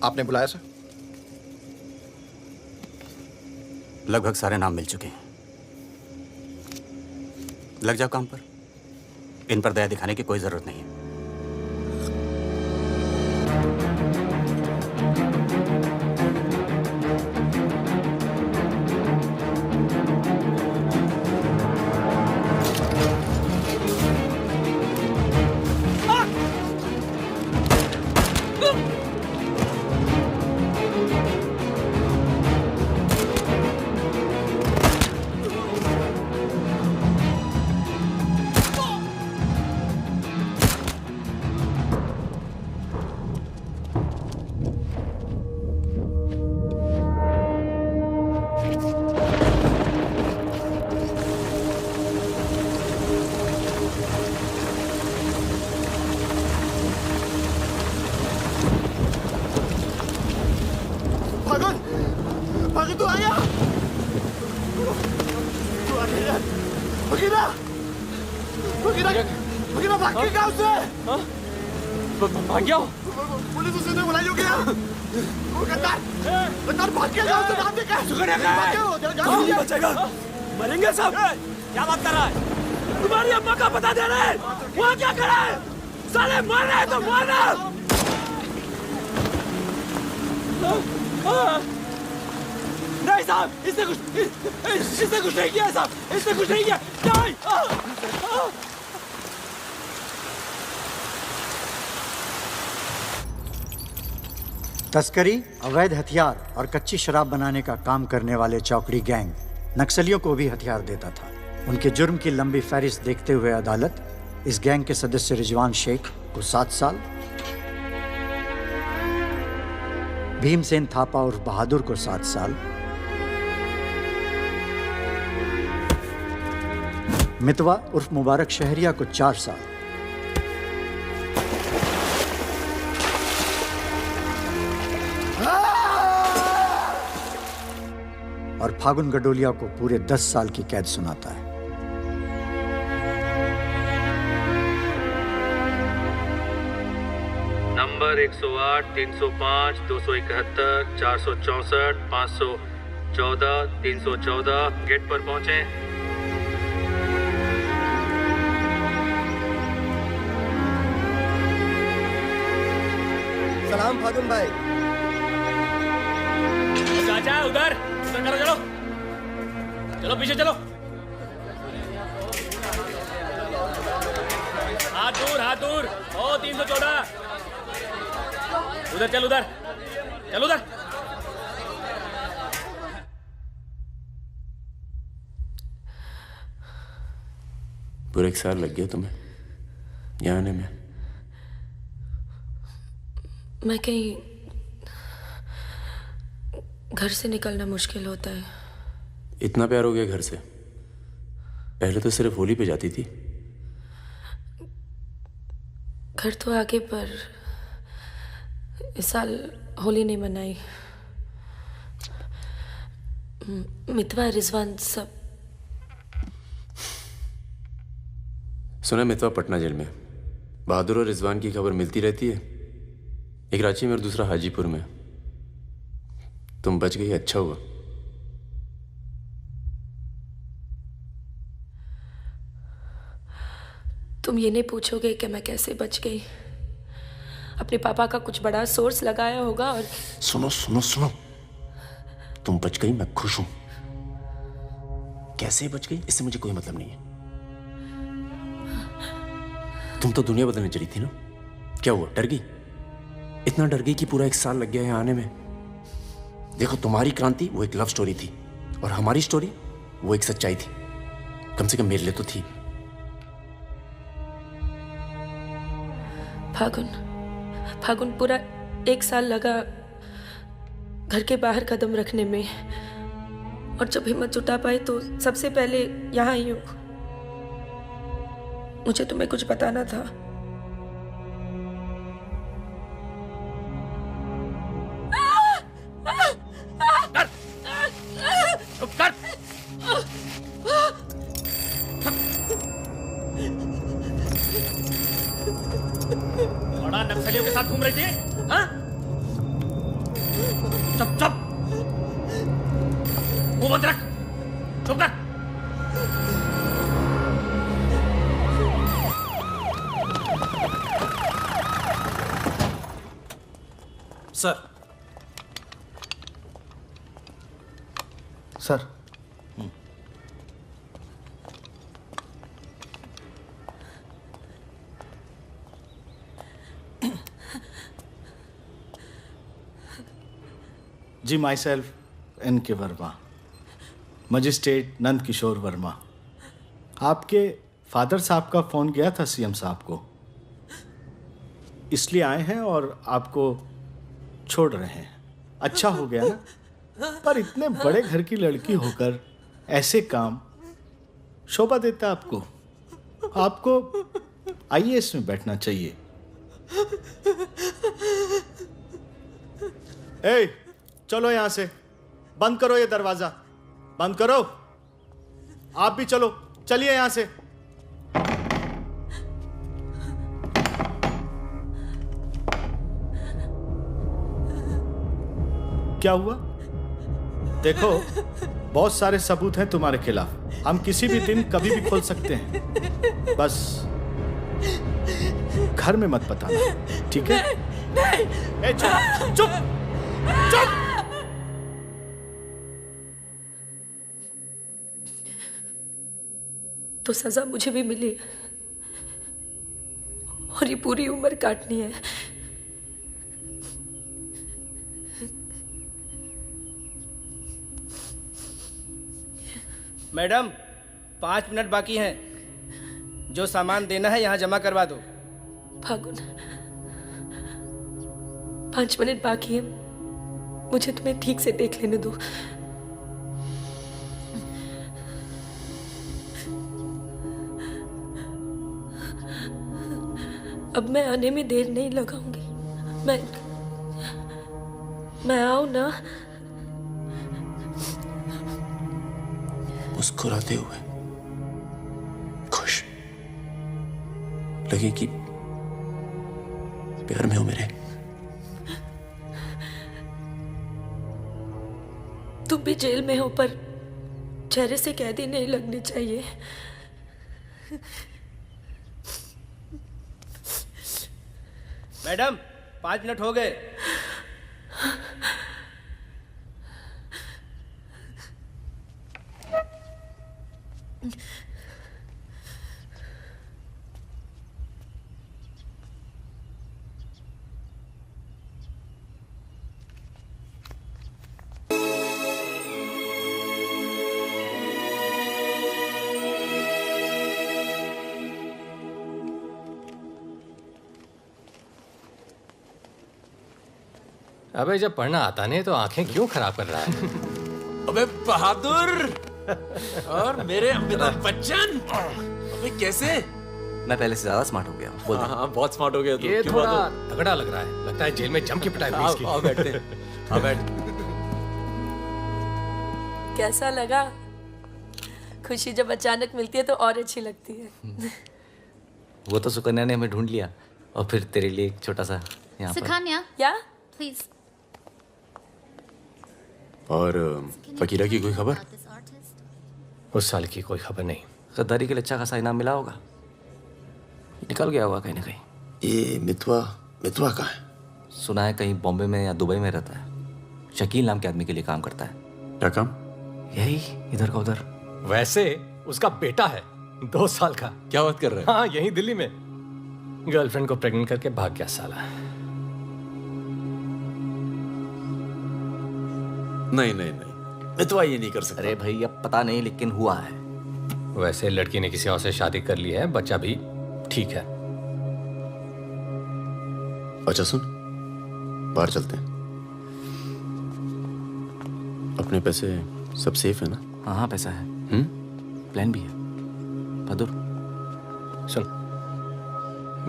आपने बुलाया सर? लगभग सारे नाम मिल चुके हैं। लग जाओ काम पर। इन पर दया दिखाने की कोई जरूरत नहीं है। बगीरा बगीरा बगीरा भाग के गाँव से भाग गया पुलिस उसे ने बुलाई होगी वो गद्दार भाग के गाँव से नाम देखा कौन बचेगा मरेंगे सब क्या बात कर रहा है तुम्हारी अम्मा का पता दे रहे हैं वहाँ क्या कर रहा है साले मर रहे हैं तो मारना नहीं साहब इसने कुछ नहीं किया साहब इसने कुछ नहीं किया नहीं तस्करी, अवैध हथियार और कच्ची शराब बनाने का काम करने वाले चौकड़ी गैंग नक्सलियों को भी हथियार देता था। उनके जुर्म की लंबी फहरिस्त देखते हुए अदालत इस गैंग के सदस्य रिजवान शेख को 7 साल, भीमसेन थापा उर्फ बहादुर को 7 साल, मितवा उर्फ मुबारक शहरिया को 4 साल और फागुन गडोलिया को पूरे 10 साल की कैद सुनाता है। नंबर 108, 305, 271, 464, 514, 314 गेट पर पहुंचे। सलाम फागुन भाई। चाचा उधर करो, चलो चलो पीछे चलो। हाथ दूर ओ 314 उधर चल उधर पूरे 1 साल लग गया तुम्हें यहाँ आने में। मैं कहीं घर से निकलना मुश्किल होता है। इतना प्यार हो गया घर से? पहले तो सिर्फ होली पे जाती थी। घर तो आगे पर इस साल होली नहीं मनाई। मितवा रिजवान सब। सुना मितवा पटना जेल में। बहादुर और रिजवान की खबर मिलती रहती है, एक रांची में और दूसरा हाजीपुर में। तुम बच गई, अच्छा हुआ। तुम ये नहीं पूछोगे कि मैं कैसे बच गई। अपने पापा का कुछ बड़ा सोर्स लगाया होगा और सुनो सुनो सुनो, तुम बच गई, मैं खुश हूं। कैसे बच गई इससे मुझे कोई मतलब नहीं है। तुम तो दुनिया बदलने चली थी ना, क्या हुआ, डर गई? इतना डर गई कि पूरा 1 साल लग गया यहाँ आने में। देखो, तुम्हारी क्रांति वो एक लव स्टोरी थी और हमारी स्टोरी वो एक सच्चाई थी। कम से कम मेरे लिए तो थी। फागुन पूरा 1 साल लगा घर के बाहर कदम रखने में, और जब हिम्मत जुटा पाई तो सबसे पहले यहाँ आई हूँ। मुझे तुम्हें कुछ बताना था। बड़ा नक्सलियों के साथ घूम रही थी, हाँ? चुप मुंह बंद रख, चुप कर। Sir ji, my self N.K. Verma, magistrate Nand Kishore Verma. आपके फादर साहब का फ़ोन गया था सीएम साहब को, इसलिए आए हैं और आपको छोड़ रहे हैं। अच्छा हो गया ना, पर इतने बड़े घर की लड़की होकर ऐसे काम शोभा देता आपको। आपको IAS में बैठना चाहिए। चलो यहां से, बंद करो ये दरवाजा, बंद करो। आप भी चलो, चलिए यहां से। क्या हुआ? देखो, बहुत सारे सबूत हैं तुम्हारे खिलाफ। हम किसी भी दिन कभी भी खोल सकते हैं। बस घर में मत बताना, ठीक है? ए, चुप चुप चुप। तो सजा मुझे भी मिली है और ये पूरी उम्र काटनी है। मैडम 5 मिनट बाकी हैं। जो सामान देना है यहाँ जमा करवा दो। फागुन, 5 मिनट बाकी है, मुझे तुम्हें ठीक से देख लेने दो। अब मैं आने में देर नहीं लगाऊंगी। मैं आऊं ना? मुस्कुराते हुए, खुश, लगे कि प्यार में हो मेरे। तुम भी जेल में हो, पर चेहरे से कैदी नहीं लगनी चाहिए। मैडम 5 मिनट हो गए। अबे जब पढ़ना आता नहीं तो आंखें क्यों खराब कर रहा है? अबे बहादुर और मेरे अमिताभ बच्चन, अबे कैसे? मैं पहले से ज्यादा स्मार्ट हो गया हूँ। बोल दे। हाँ, बहुत स्मार्ट हो गया तू। ये क्यों थोड़ा बहादुर? तगड़ा लग रहा है। लगता है जेल में जम के पिटाई हुई इसकी। आओ बैठते हैं। आओ बैठ। कैसा लगा? खुशी जब अचानक मिलती है तो और अच्छी लगती है। वो तो सुकन्या ने हमें ढूंढ लिया और फिर तेरे लिए एक छोटा सा यहाँ पर। सुकन्या, या प्लीज। और फकीरा की कोई खबर? उस साल की कोई खबर नहीं। गद्दारी के लिए अच्छा खासा इनाम मिला होगा, निकल गया होगा कहीं ना कहीं। ये मितवा कहाँ है? सुना है कहीं बॉम्बे में या दुबई में रहता है। शकील नाम के आदमी के लिए काम करता है। क्या काम? यही इधर का उधर। वैसे उसका बेटा है 2 साल का। क्या बात कर रहे हैं? हाँ, यही दिल्ली में गर्लफ्रेंड को प्रेग्नेंट करके भाग गया साला। नहीं, मितवा ये नहीं कर सकता। अरे भाई अब पता नहीं, लेकिन हुआ है। वैसे लड़की ने किसी और से शादी कर ली है, बच्चा भी ठीक है। अच्छा सुन, बाहर चलते हैं। अपने पैसे सब सेफ है ना? हाँ पैसा है। प्लान भी है। बहादुर सुन,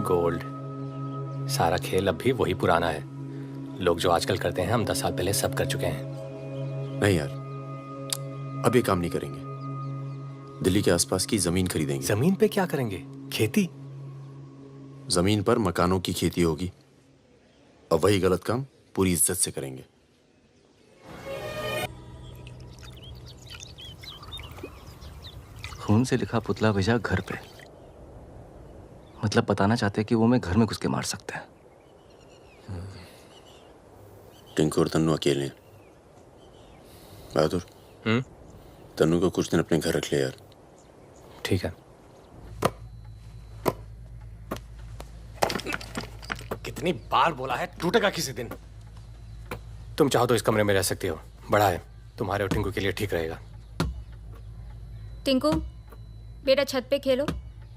गोल्ड सारा खेल अब भी वही पुराना है। लोग जो आजकल करते हैं हम 10 साल पहले सब कर चुके हैं। नहीं यार, अब ये काम नहीं करेंगे। दिल्ली के आसपास की जमीन खरीदेंगे। जमीन पे क्या करेंगे? खेती? जमीन पर मकानों की खेती होगी और वही गलत काम पूरी इज्जत से करेंगे। खून से लिखा पुतला भेजा घर पे। मतलब बताना चाहते कि वो मैं घर में घुस के मार सकते हैं। टिंकू और तन्नू अकेले हैं। बहादुर, तन्नू को कुछ दिन अपने घर रख ले यार। ठीक है। कितनी बार बोला है, टूटेगा किसी दिन। तुम चाहो तो इस कमरे में रह सकती हो, बड़ा है, तुम्हारे और टिंकू के लिए ठीक रहेगा। टिंकू बेटा छत पे खेलो,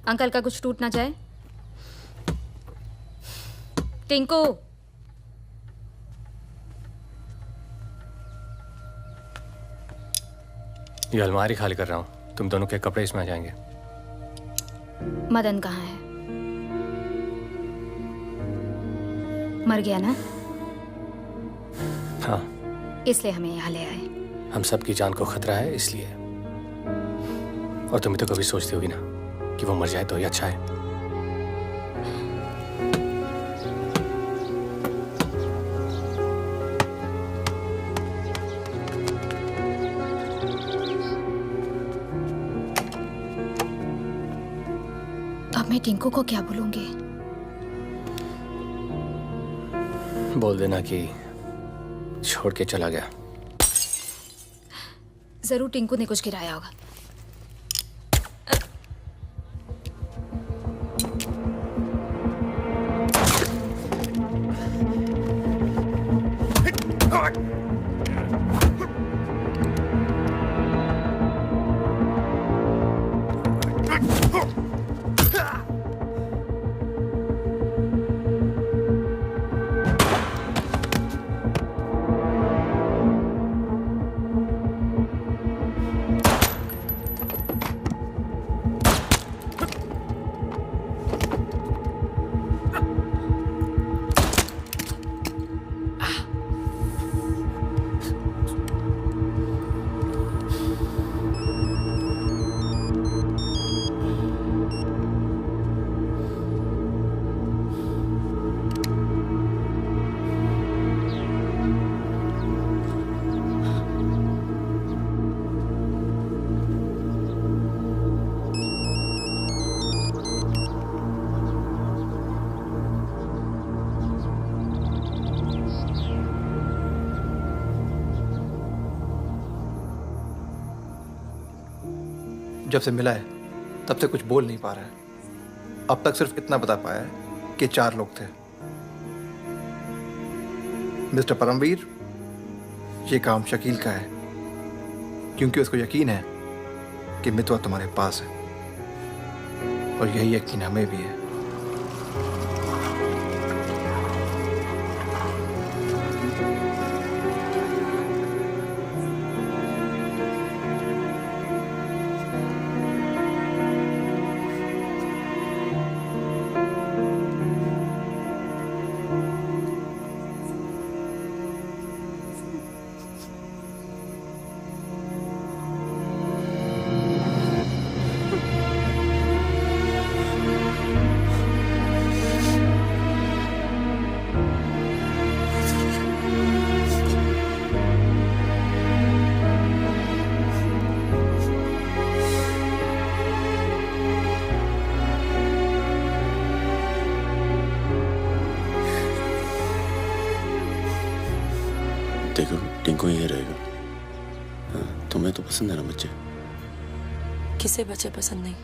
अंकल का कुछ टूट ना जाए। टिंकू ये अलमारी खाली कर रहा हूँ, तुम दोनों के कपड़े इसमें आ जाएंगे। मदन कहाँ है? मर गया ना? हाँ, इसलिए हमें यहाँ ले आए। हम सबकी जान को खतरा है इसलिए। और तुम तो कभी सोचती होगी ना कि वो मर जाए तो ही अच्छा है। अब मैं टिंकू को क्या बोलूंगी? बोल देना कि छोड़ के चला गया। जरूर टिंकू ने कुछ गिराया होगा। जब से मिला है तब से कुछ बोल नहीं पा रहा है। अब तक सिर्फ इतना बता पाया है कि 4 लोग थे। मिस्टर परमवीर, ये काम शकील का है क्योंकि उसको यकीन है कि मितवा तुम्हारे पास है और यही यकीन हमें भी है। देखो टिंकू यही रहेगा। हाँ, तुम्हें तो पसंद है ना बच्चे? किसे बच्चे पसंद नहीं?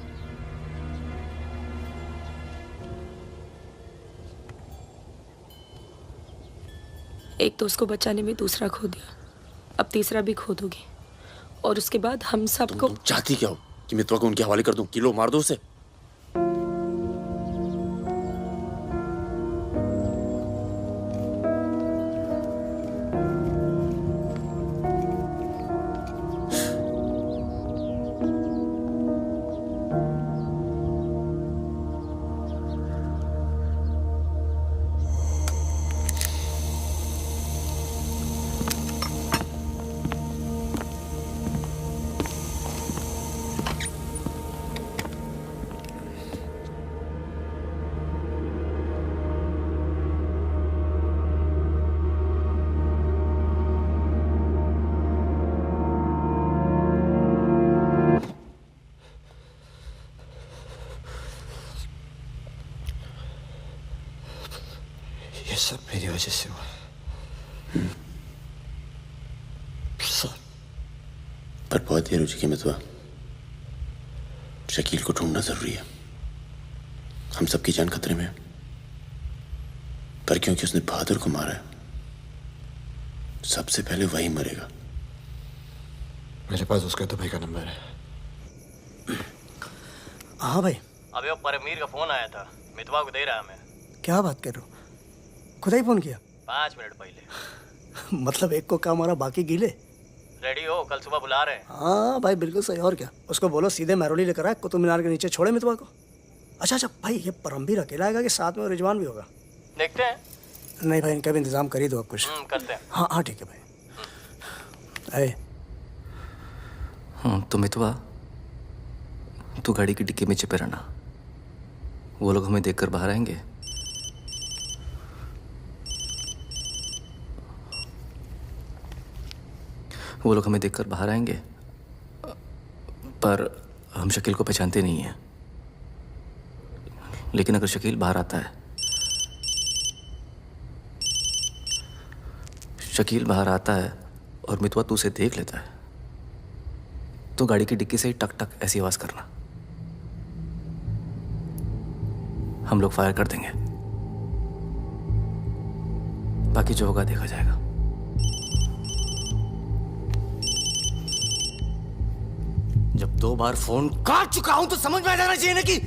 एक तो उसको बचाने में दूसरा खो दिया, अब तीसरा भी खो दोगी और उसके बाद हम सबको। तुम चाहती क्या हो कि मितवा को उनके हवाले कर दूं? किलो मार दो उसे। सब मेरी वजह से हुआ। सब। पर बहुत देर हो चुकी है मितवा। शकील को ढूंढना जरूरी है। हम सबकी जान खतरे में है। पर क्योंकि उसने बहादुर को मारा है, सबसे पहले वही मरेगा। मेरे पास उसका दुबई का नंबर है। हाँ भाई। अबे वो परमवीर का फोन आया था, मितवा को दे रहा मैं। क्या बात कर रहे हो? खुदा ही फोन किया? 5 मिनट पहले। मतलब एक को काम और बाकी गीले। रेडी हो, कल सुबह बुला रहे हैं। हाँ भाई बिल्कुल सही। और क्या, उसको बोलो सीधे महरौली लेकर आए, कुतुब मीनार के नीचे छोड़े मितवा को। अच्छा भाई, ये परमवीर अकेला आएगा कि साथ में रिजवान भी होगा? देखते हैं। नहीं भाई, इनका भी इंतजाम कर ही दो आप कुछ। करते हैं। हाँ ठीक है भाई। तो मितवा तू गाड़ी की डिक्की में छिपे रहना। वो लोग हमें देखकर बाहर आएंगे। वो लोग हमें देखकर बाहर आएंगे, पर हम शकील को पहचानते नहीं हैं। लेकिन अगर शकील बाहर आता है, शकील बाहर आता है और मितवा तू उसे देख लेता है, तो गाड़ी की डिक्की से ही टक टक ऐसी आवाज करना। हम लोग फायर कर देंगे, बाकी जो होगा देखा जाएगा। जब 2 बार फोन काट चुका हूं तो समझ में आ जाना चाहिए ना कि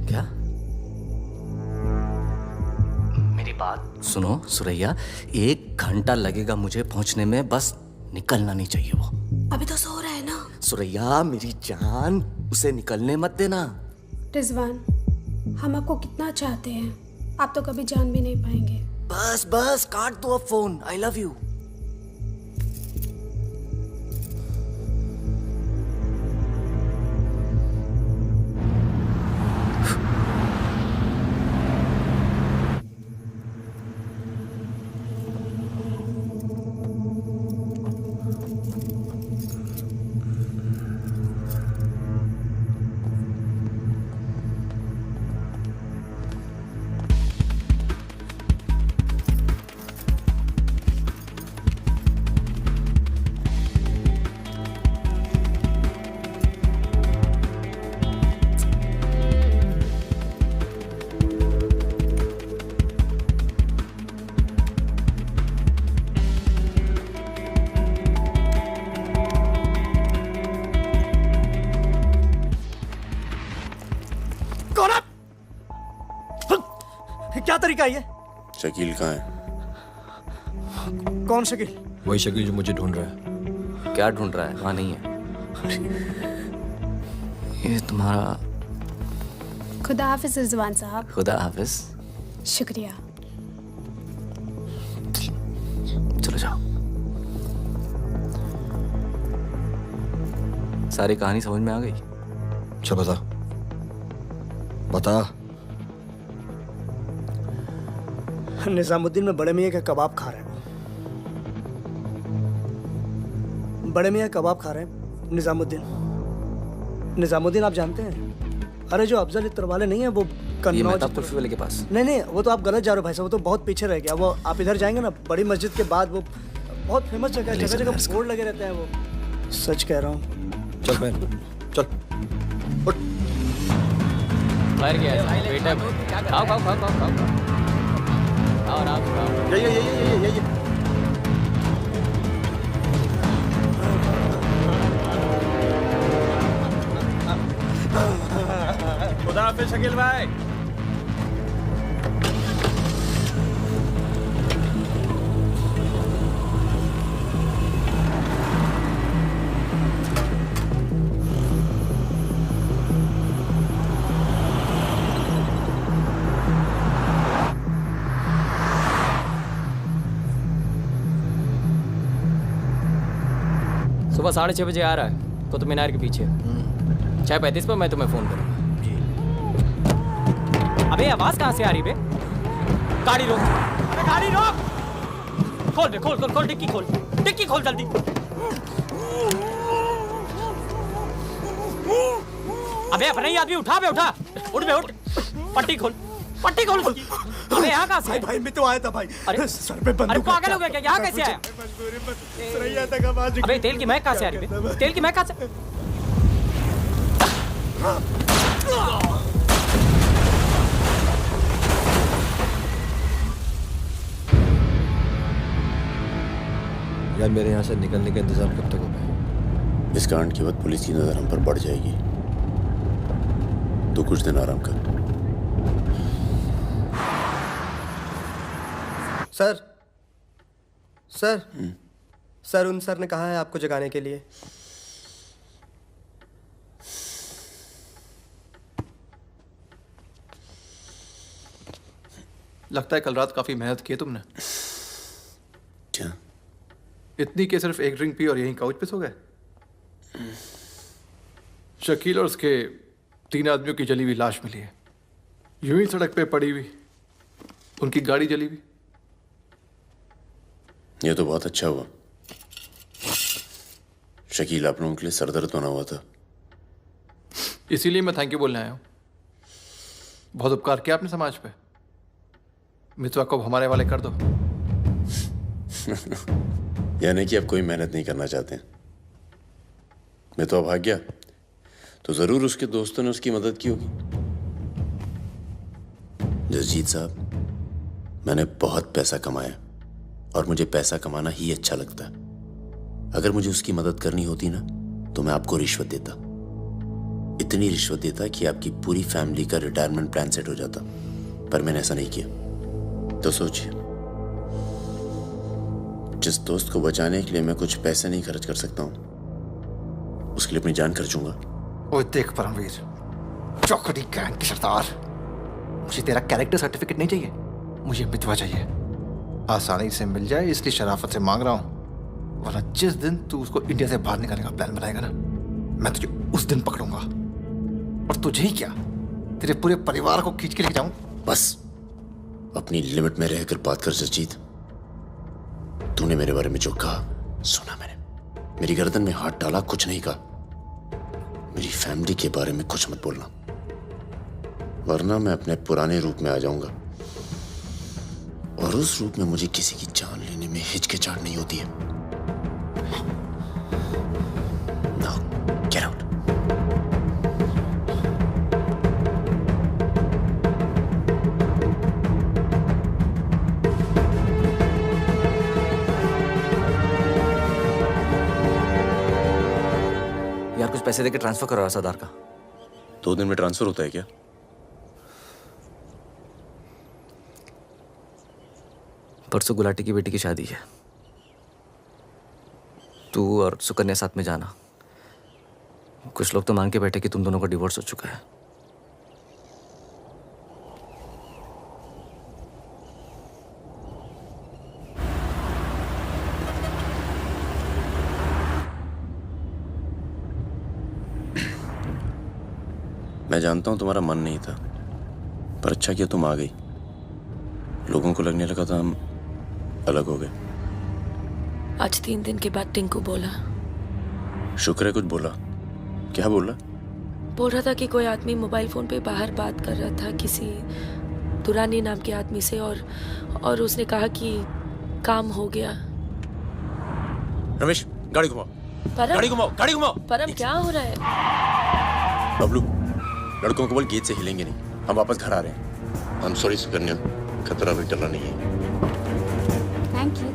क्या। मेरी बात सुनो सुरैया, 1 घंटा लगेगा मुझे पहुंचने में, बस निकलना नहीं चाहिए वो। अभी तो सो रहा है ना। सुरैया मेरी जान, उसे निकलने मत देना। रिजवान, हम आपको कितना चाहते हैं, आप तो कभी जान भी नहीं पाएंगे। बस बस काट दो अब फोन। I love you. क्या तरीका है ये? शकील कहाँ है? कौन शकील? वही शकील जो मुझे ढूंढ रहा है। क्या ढूंढ रहा है? वहां नहीं है। ये तुम्हारा। खुदा हाफिज रिजवान साहब। खुदा हाफिज। शुक्रिया। चलो जाओ। सारी कहानी समझ में आ गई? अच्छा बता बता। निजामुद्दीन में बड़े मियाँ का कबाब खा रहे हैं। बड़े मियाँ कबाब खा रहे हैं। निजामुद्दीन आप जानते हैं? अरे जो अफजल इत्र वाले नहीं है वो कन्नौज वाले के पास। नहीं वो तो आप गलत जा रहे हो भाई साहब, वो तो बहुत पीछे रह गया। वो आप इधर जाएंगे ना, बड़ी मस्जिद के बाद वो बहुत फेमस जगह है, जगह जगह बोर्ड लगे रहते हैं। वो सच कह रहा हूँ। चल मैं चल उठ। फायर किया है बेटा। खाओ खाओ खाओ खाओ खाओ और आप ये खुदा हाफिज शकील भाई। सुबह 6:30 बजे आ रहा है कुतुब मीनार के पीछे। 6:35 पर मैं तुम्हें फोन करूँगा। अबे आवाज कहाँ से आ रही बे? गाड़ी रोक, अबे गाड़ी रोक। खोल बे, खोल खोल खोल, डिक्की खोल, डिक्की खोल जल्दी। अबे अपना ही आदमी उठा बे, उठा, उठ बे उठ। पट्टी खोल, पट्टी खोल उसकी। अबे यहाँ कहाँ से? भाई मैं तो आया था भाई। अरे सर पे बंदूक। अरे पागल हो गया क्या? यहाँ कैसे आया? अबे तेल की महक कहाँ से आ रही है? तेल की महक कहाँ से? यार मेरे यहाँ से निकलने का इंतजाम कब तक होगा? इस कांड के बाद पुलिस की नजर हम पर बढ़ जाएगी, तो कुछ दिन आराम कर। सर उन सर ने कहा है आपको जगाने के लिए। लगता है कल रात काफी मेहनत की है तुमने। क्या? इतनी कि सिर्फ एक ड्रिंक पी और यहीं काउच पे सो गए? शकील और उसके 3 आदमियों की जली हुई लाश मिली है, यूं ही सड़क पे पड़ी हुई, उनकी गाड़ी जली हुई। ये तो बहुत अच्छा हुआ। शकील, आप लोगों के लिए सरदर्द बना हुआ था। इसीलिए मैं थैंक यू बोलने आया हूं। बहुत उपकार किया आपने समाज पे। मितवा को हमारे वाले कर दो। यानी कि आप कोई मेहनत नहीं करना चाहते। मितवा भाग गया तो जरूर उसके दोस्तों ने उसकी मदद की होगी। जसजीत साहब, मैंने बहुत पैसा कमाया और मुझे पैसा कमाना ही अच्छा लगता है। अगर मुझे उसकी मदद करनी होती ना तो मैं आपको रिश्वत देता, इतनी रिश्वत देता कि आपकी पूरी फैमिली का रिटायरमेंट प्लान सेट हो जाता, पर मैंने ऐसा नहीं किया। तो सोचिए, जिस दोस्त को बचाने के लिए मैं कुछ पैसे नहीं खर्च कर सकता हूं, उसके लिए अपनी जान खर्चूंगा। ओए देख परमवीर, चौकड़ी गैंग की सरदार, मुझे तेरा कैरेक्टर सर्टिफिकेट नहीं चाहिए, मुझे मितवा चाहिए। आसानी से मिल जाए इसलिए शराफत से मांग रहा हूं, वरना जिस दिन तू उसको इंडिया से बाहर निकालने का प्लान बनाएगा ना, मैं तुझे उस दिन पकड़ूंगा। और तुझे ही क्या, तेरे पूरे परिवार को खींच के लेके जाऊं। बस अपनी लिमिट में रहकर बात कर जसजीत। तूने मेरे बारे में जो कहा सुना मैंने, मेरी गर्दन में हाथ डाला, कुछ नहीं कहा। मेरी फैमिली के बारे में कुछ मत बोलना, वरना मैं अपने पुराने रूप में आ जाऊंगा, और उस रूप में मुझे किसी की जान लेने में हिचकिचाहट नहीं होती है। Now, get out. यार कुछ पैसे देके ट्रांसफर करो सरदार का। 2 दिन में ट्रांसफर होता है क्या? परसों गुलाटी की बेटी की शादी है, तू और सुकन्या साथ में जाना। कुछ लोग तो मान के बैठे कि तुम दोनों का डिवोर्स हो चुका है। मैं जानता हूं तुम्हारा मन नहीं था, पर अच्छा किया तुम आ गई। लोगों को लगने लगा था हम अलग हो गए। आज 3 दिन के बाद टिंकू बोला। शुक्र है कुछ बोला। क्या बोला? बोल रहा था कि कोई आदमी मोबाइल फोन पे बाहर बात कर रहा था किसी दुरानी नाम के आदमी से, और उसने कहा कि काम हो गया। रमेश, गाड़ी घुमाओ। गाड़ी घुमाओ, गाड़ी घुमाओ। परम क्या हो रहा है? बबलू, लड़कों को बोल गेट से हिलेंगे नहीं, हम वापस घर आ रहे हैं। I'm sorry सुकन्या, खतरा भी टला नहीं है। Thank you.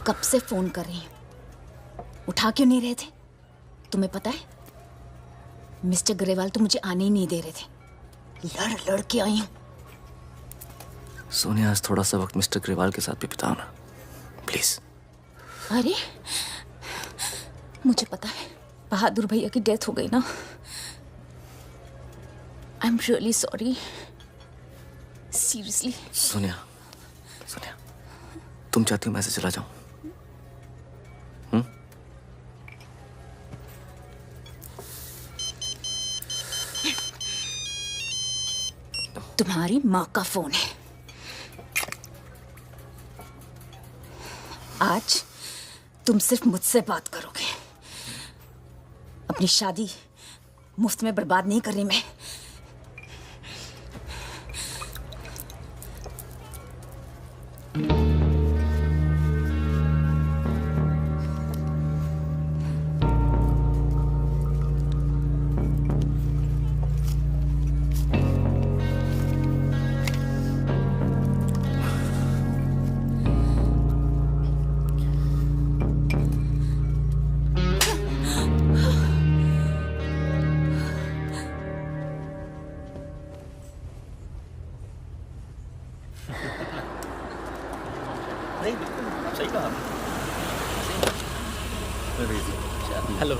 कब से फोन कर रही हूँ, उठा क्यों नहीं रहे थे? तुम्हें पता है मिस्टर ग्रेवाल तो मुझे आने ही नहीं दे रहे थे, लड़ लड़ के आई हूँ। सोनिया, आज थोड़ा सा वक्त मिस्टर ग्रेवाल के साथ भी बिताओ ना प्लीज। अरे मुझे पता है बहादुर भैया की डेथ हो गई ना। I am really sorry, seriously. Sonia, Sonia, तुम चाहती हो मैं ऐसे चला जाऊं? तुम्हारी माँ का फोन है। आज तुम सिर्फ मुझसे बात करोगे। अपनी शादी मुफ्त में बर्बाद नहीं कर रही मैं। नहीं बिल्कुल सही कहा हेलो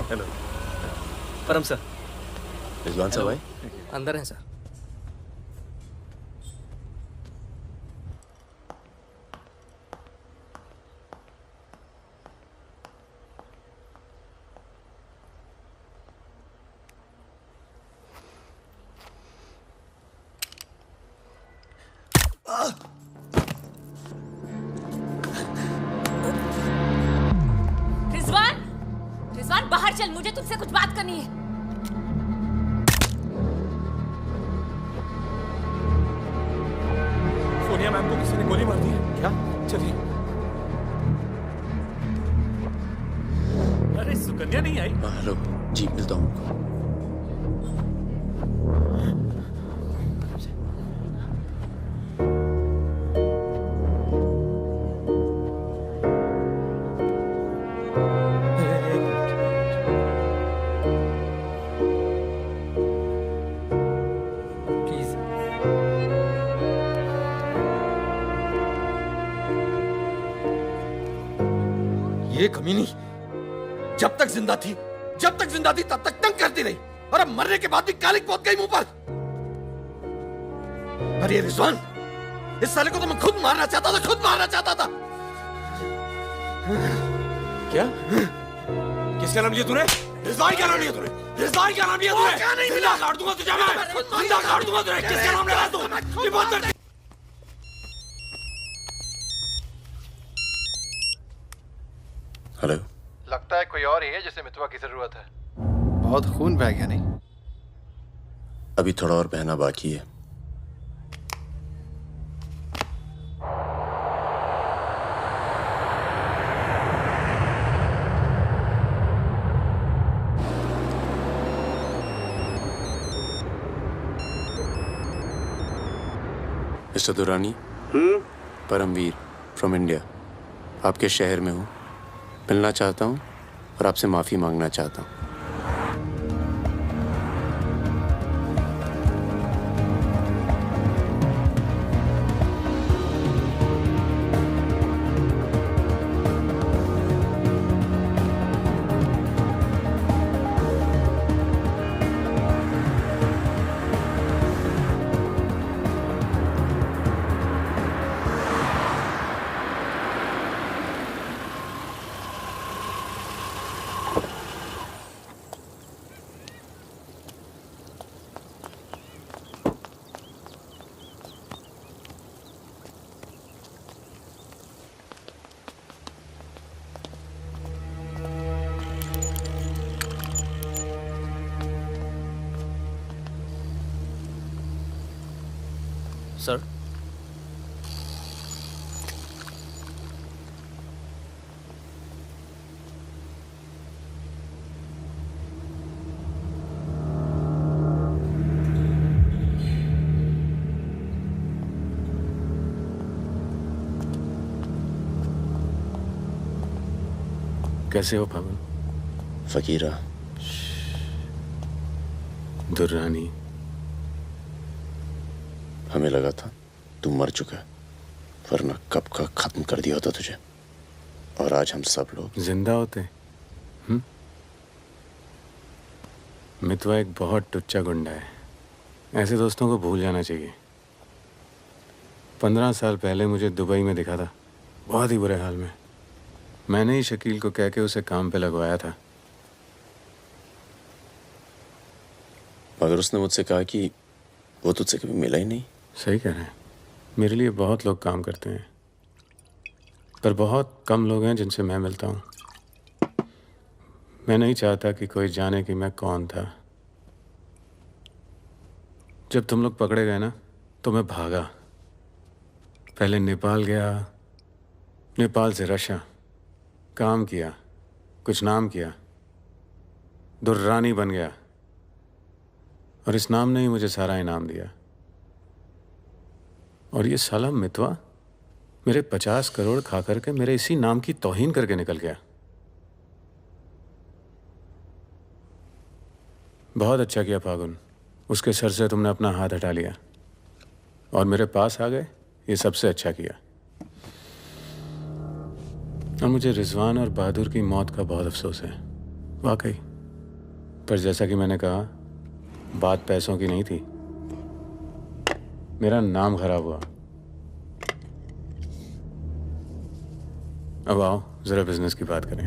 हेलो परम सर। रिजवान साहब आए? अंदर हैं सर। रिजवान, रिजवान बाहर चल, मुझे तुझसे कुछ बात करनी है। सोनिया मैम को किसी ने गोली मार दी है। क्या? चलिए। अरे सुकन्या नहीं आई? हेलो जी, मिलता हूँ। ये कमीनी जब तक जिंदा थी तब तक तंग करती रही, और अब मरने के बाद भी कालिक पहुंच गई मुंह पर। अरे ये रिजवान, इस साले को तो मैं खुद मारना चाहता था। क्या? किसका नाम लिया तूने? रिजवान क्या नाम लिया तूने? क्या नहीं मिला? काट दूंगा तुझे मैं। जिंदा काट दूंगा तुझे। किसका नाम ले रहा तू? ये बात कर। हेलो। लगता है कोई और ही है जिसे मितवा की जरूरत है। बहुत खून बह गया नहीं? अभी थोड़ा और बहना बाकी है। Mister Durrani, Paramvir from India, आपके शहर में हूँ, मिलना चाहता हूँ और आपसे माफ़ी मांगना चाहता हूँ। सर, कैसे हो पवन? फकीरा, दुर्रानी, हमें लगा था तू मर चुका है, वरना कब का खत्म कर दिया होता तुझे। और आज हम सब लोग जिंदा होते। मितवा एक बहुत टुच्चा गुंडा है, ऐसे दोस्तों को भूल जाना चाहिए। 15 साल पहले मुझे दुबई में दिखा था, बहुत ही बुरे हाल में। मैंने ही शकील को कह के उसे काम पे लगवाया था। मगर उसने मुझसे कहा कि वो तुझसे कभी मिला ही नहीं। सही कह रहे हैं, मेरे लिए बहुत लोग काम करते हैं, पर बहुत कम लोग हैं जिनसे मैं मिलता हूँ। मैं नहीं चाहता कि कोई जाने कि मैं कौन था। जब तुम लोग पकड़े गए ना तो मैं भागा। पहले नेपाल गया, नेपाल से रशिया, काम किया, कुछ नाम किया, दुर्रानी बन गया, और इस नाम ने ही मुझे सारा इनाम दिया। और ये साला मितवा मेरे 50 करोड़ खा करके मेरे इसी नाम की तौहीन करके निकल गया। बहुत अच्छा किया फागुन, उसके सर से तुमने अपना हाथ हटा लिया और मेरे पास आ गए, ये सबसे अच्छा किया। और मुझे रिजवान और बहादुर की मौत का बहुत अफसोस है, वाकई। पर जैसा कि मैंने कहा, बात पैसों की नहीं थी, मेरा नाम खराब हुआ। अब आओ जरा बिजनेस की बात करें।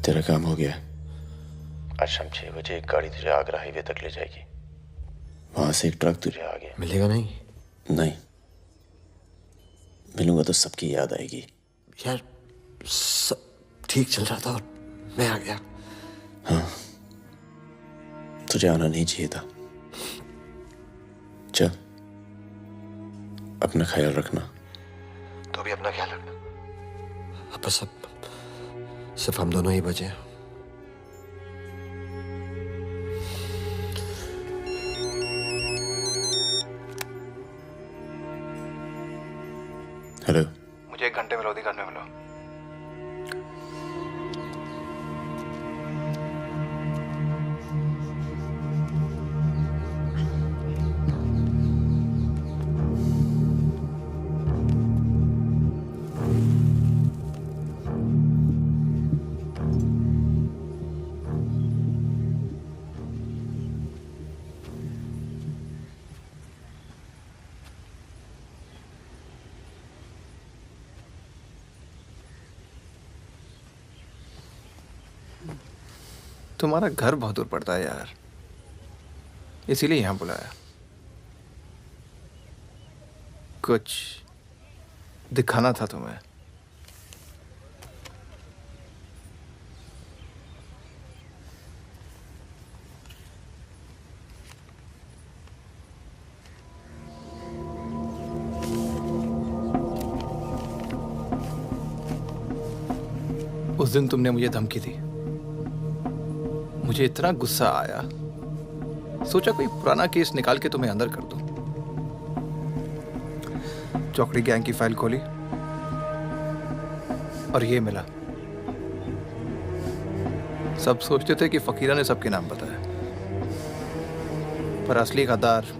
तेरा काम हो गया। आज शाम 6 बजे एक गाड़ी तुझे आगरा हाईवे तक ले जाएगी। वहां से एक ट्रक तुझे आगे मिलेगा नहीं? नहीं, मिलूंगा तो सबकी याद आएगी। यार सब ठीक चल रहा था और मैं आ गया। हाँ, तुझे आना नहीं चाहिए था। चल, अपना ख्याल रखना। तो भी अपना ख्याल रखना। अब बस सिर्फ हम दोनों ही बचे हैं। हेलो, मुझे 1 घंटे में लोधी घाट में मिलो। तुम्हारा घर बहुत दूर पड़ता है यार, इसीलिए यहाँ बुलाया। कुछ दिखाना था तुम्हें। उस दिन तुमने मुझे धमकी दी, मुझे इतना गुस्सा आया, सोचा कोई पुराना केस निकाल के तुम्हें अंदर कर दूं। चौकड़ी गैंग की फाइल खोली और ये मिला। सब सोचते थे कि फकीरा ने सबके नाम बताया, पर असली गद्दार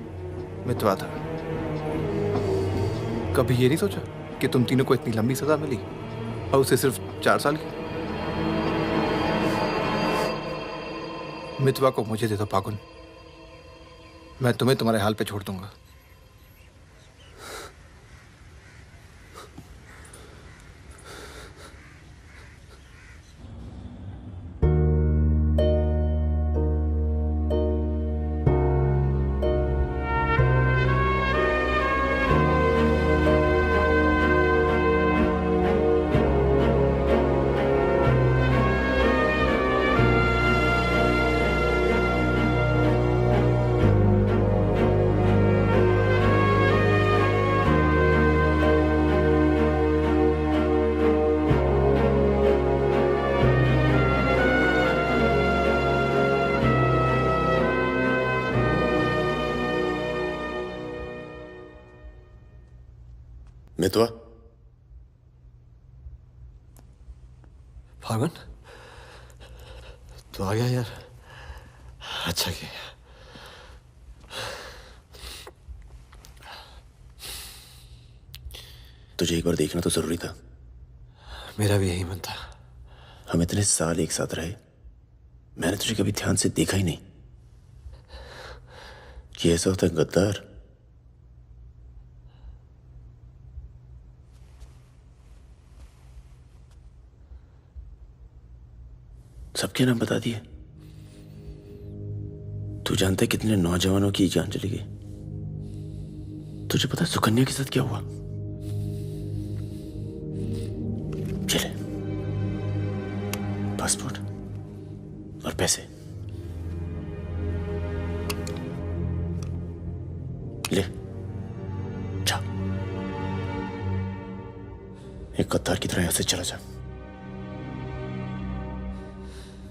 मितवा था। कभी ये नहीं सोचा कि तुम तीनों को इतनी लंबी सजा मिली और उसे सिर्फ 4 साल की। मितवा को मुझे दे दो फागुन, मैं तुम्हें तुम्हारे हाल पे छोड़ दूंगा। मितवा फागुन तो आ गया यार, अच्छा किया। तुझे एक बार देखना तो जरूरी था। मेरा भी यही मन था। हम इतने साल एक साथ रहे, मैंने तुझे कभी ध्यान से देखा ही नहीं कि ऐसा होता है गद्दार। सबके नाम बता दिए। तू जानता है कितने नौजवानों की जान चली गई? तुझे पता है सुकन्या के साथ क्या हुआ? चले, पासपोर्ट और पैसे ले, जा। एक गद्दार की तरह यहां से चला जा।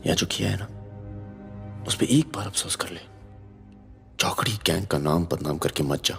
या जो किया है ना, उस पर एक बार अफसोस कर ले। चौकड़ी गैंग का नाम बदनाम करके मत जा।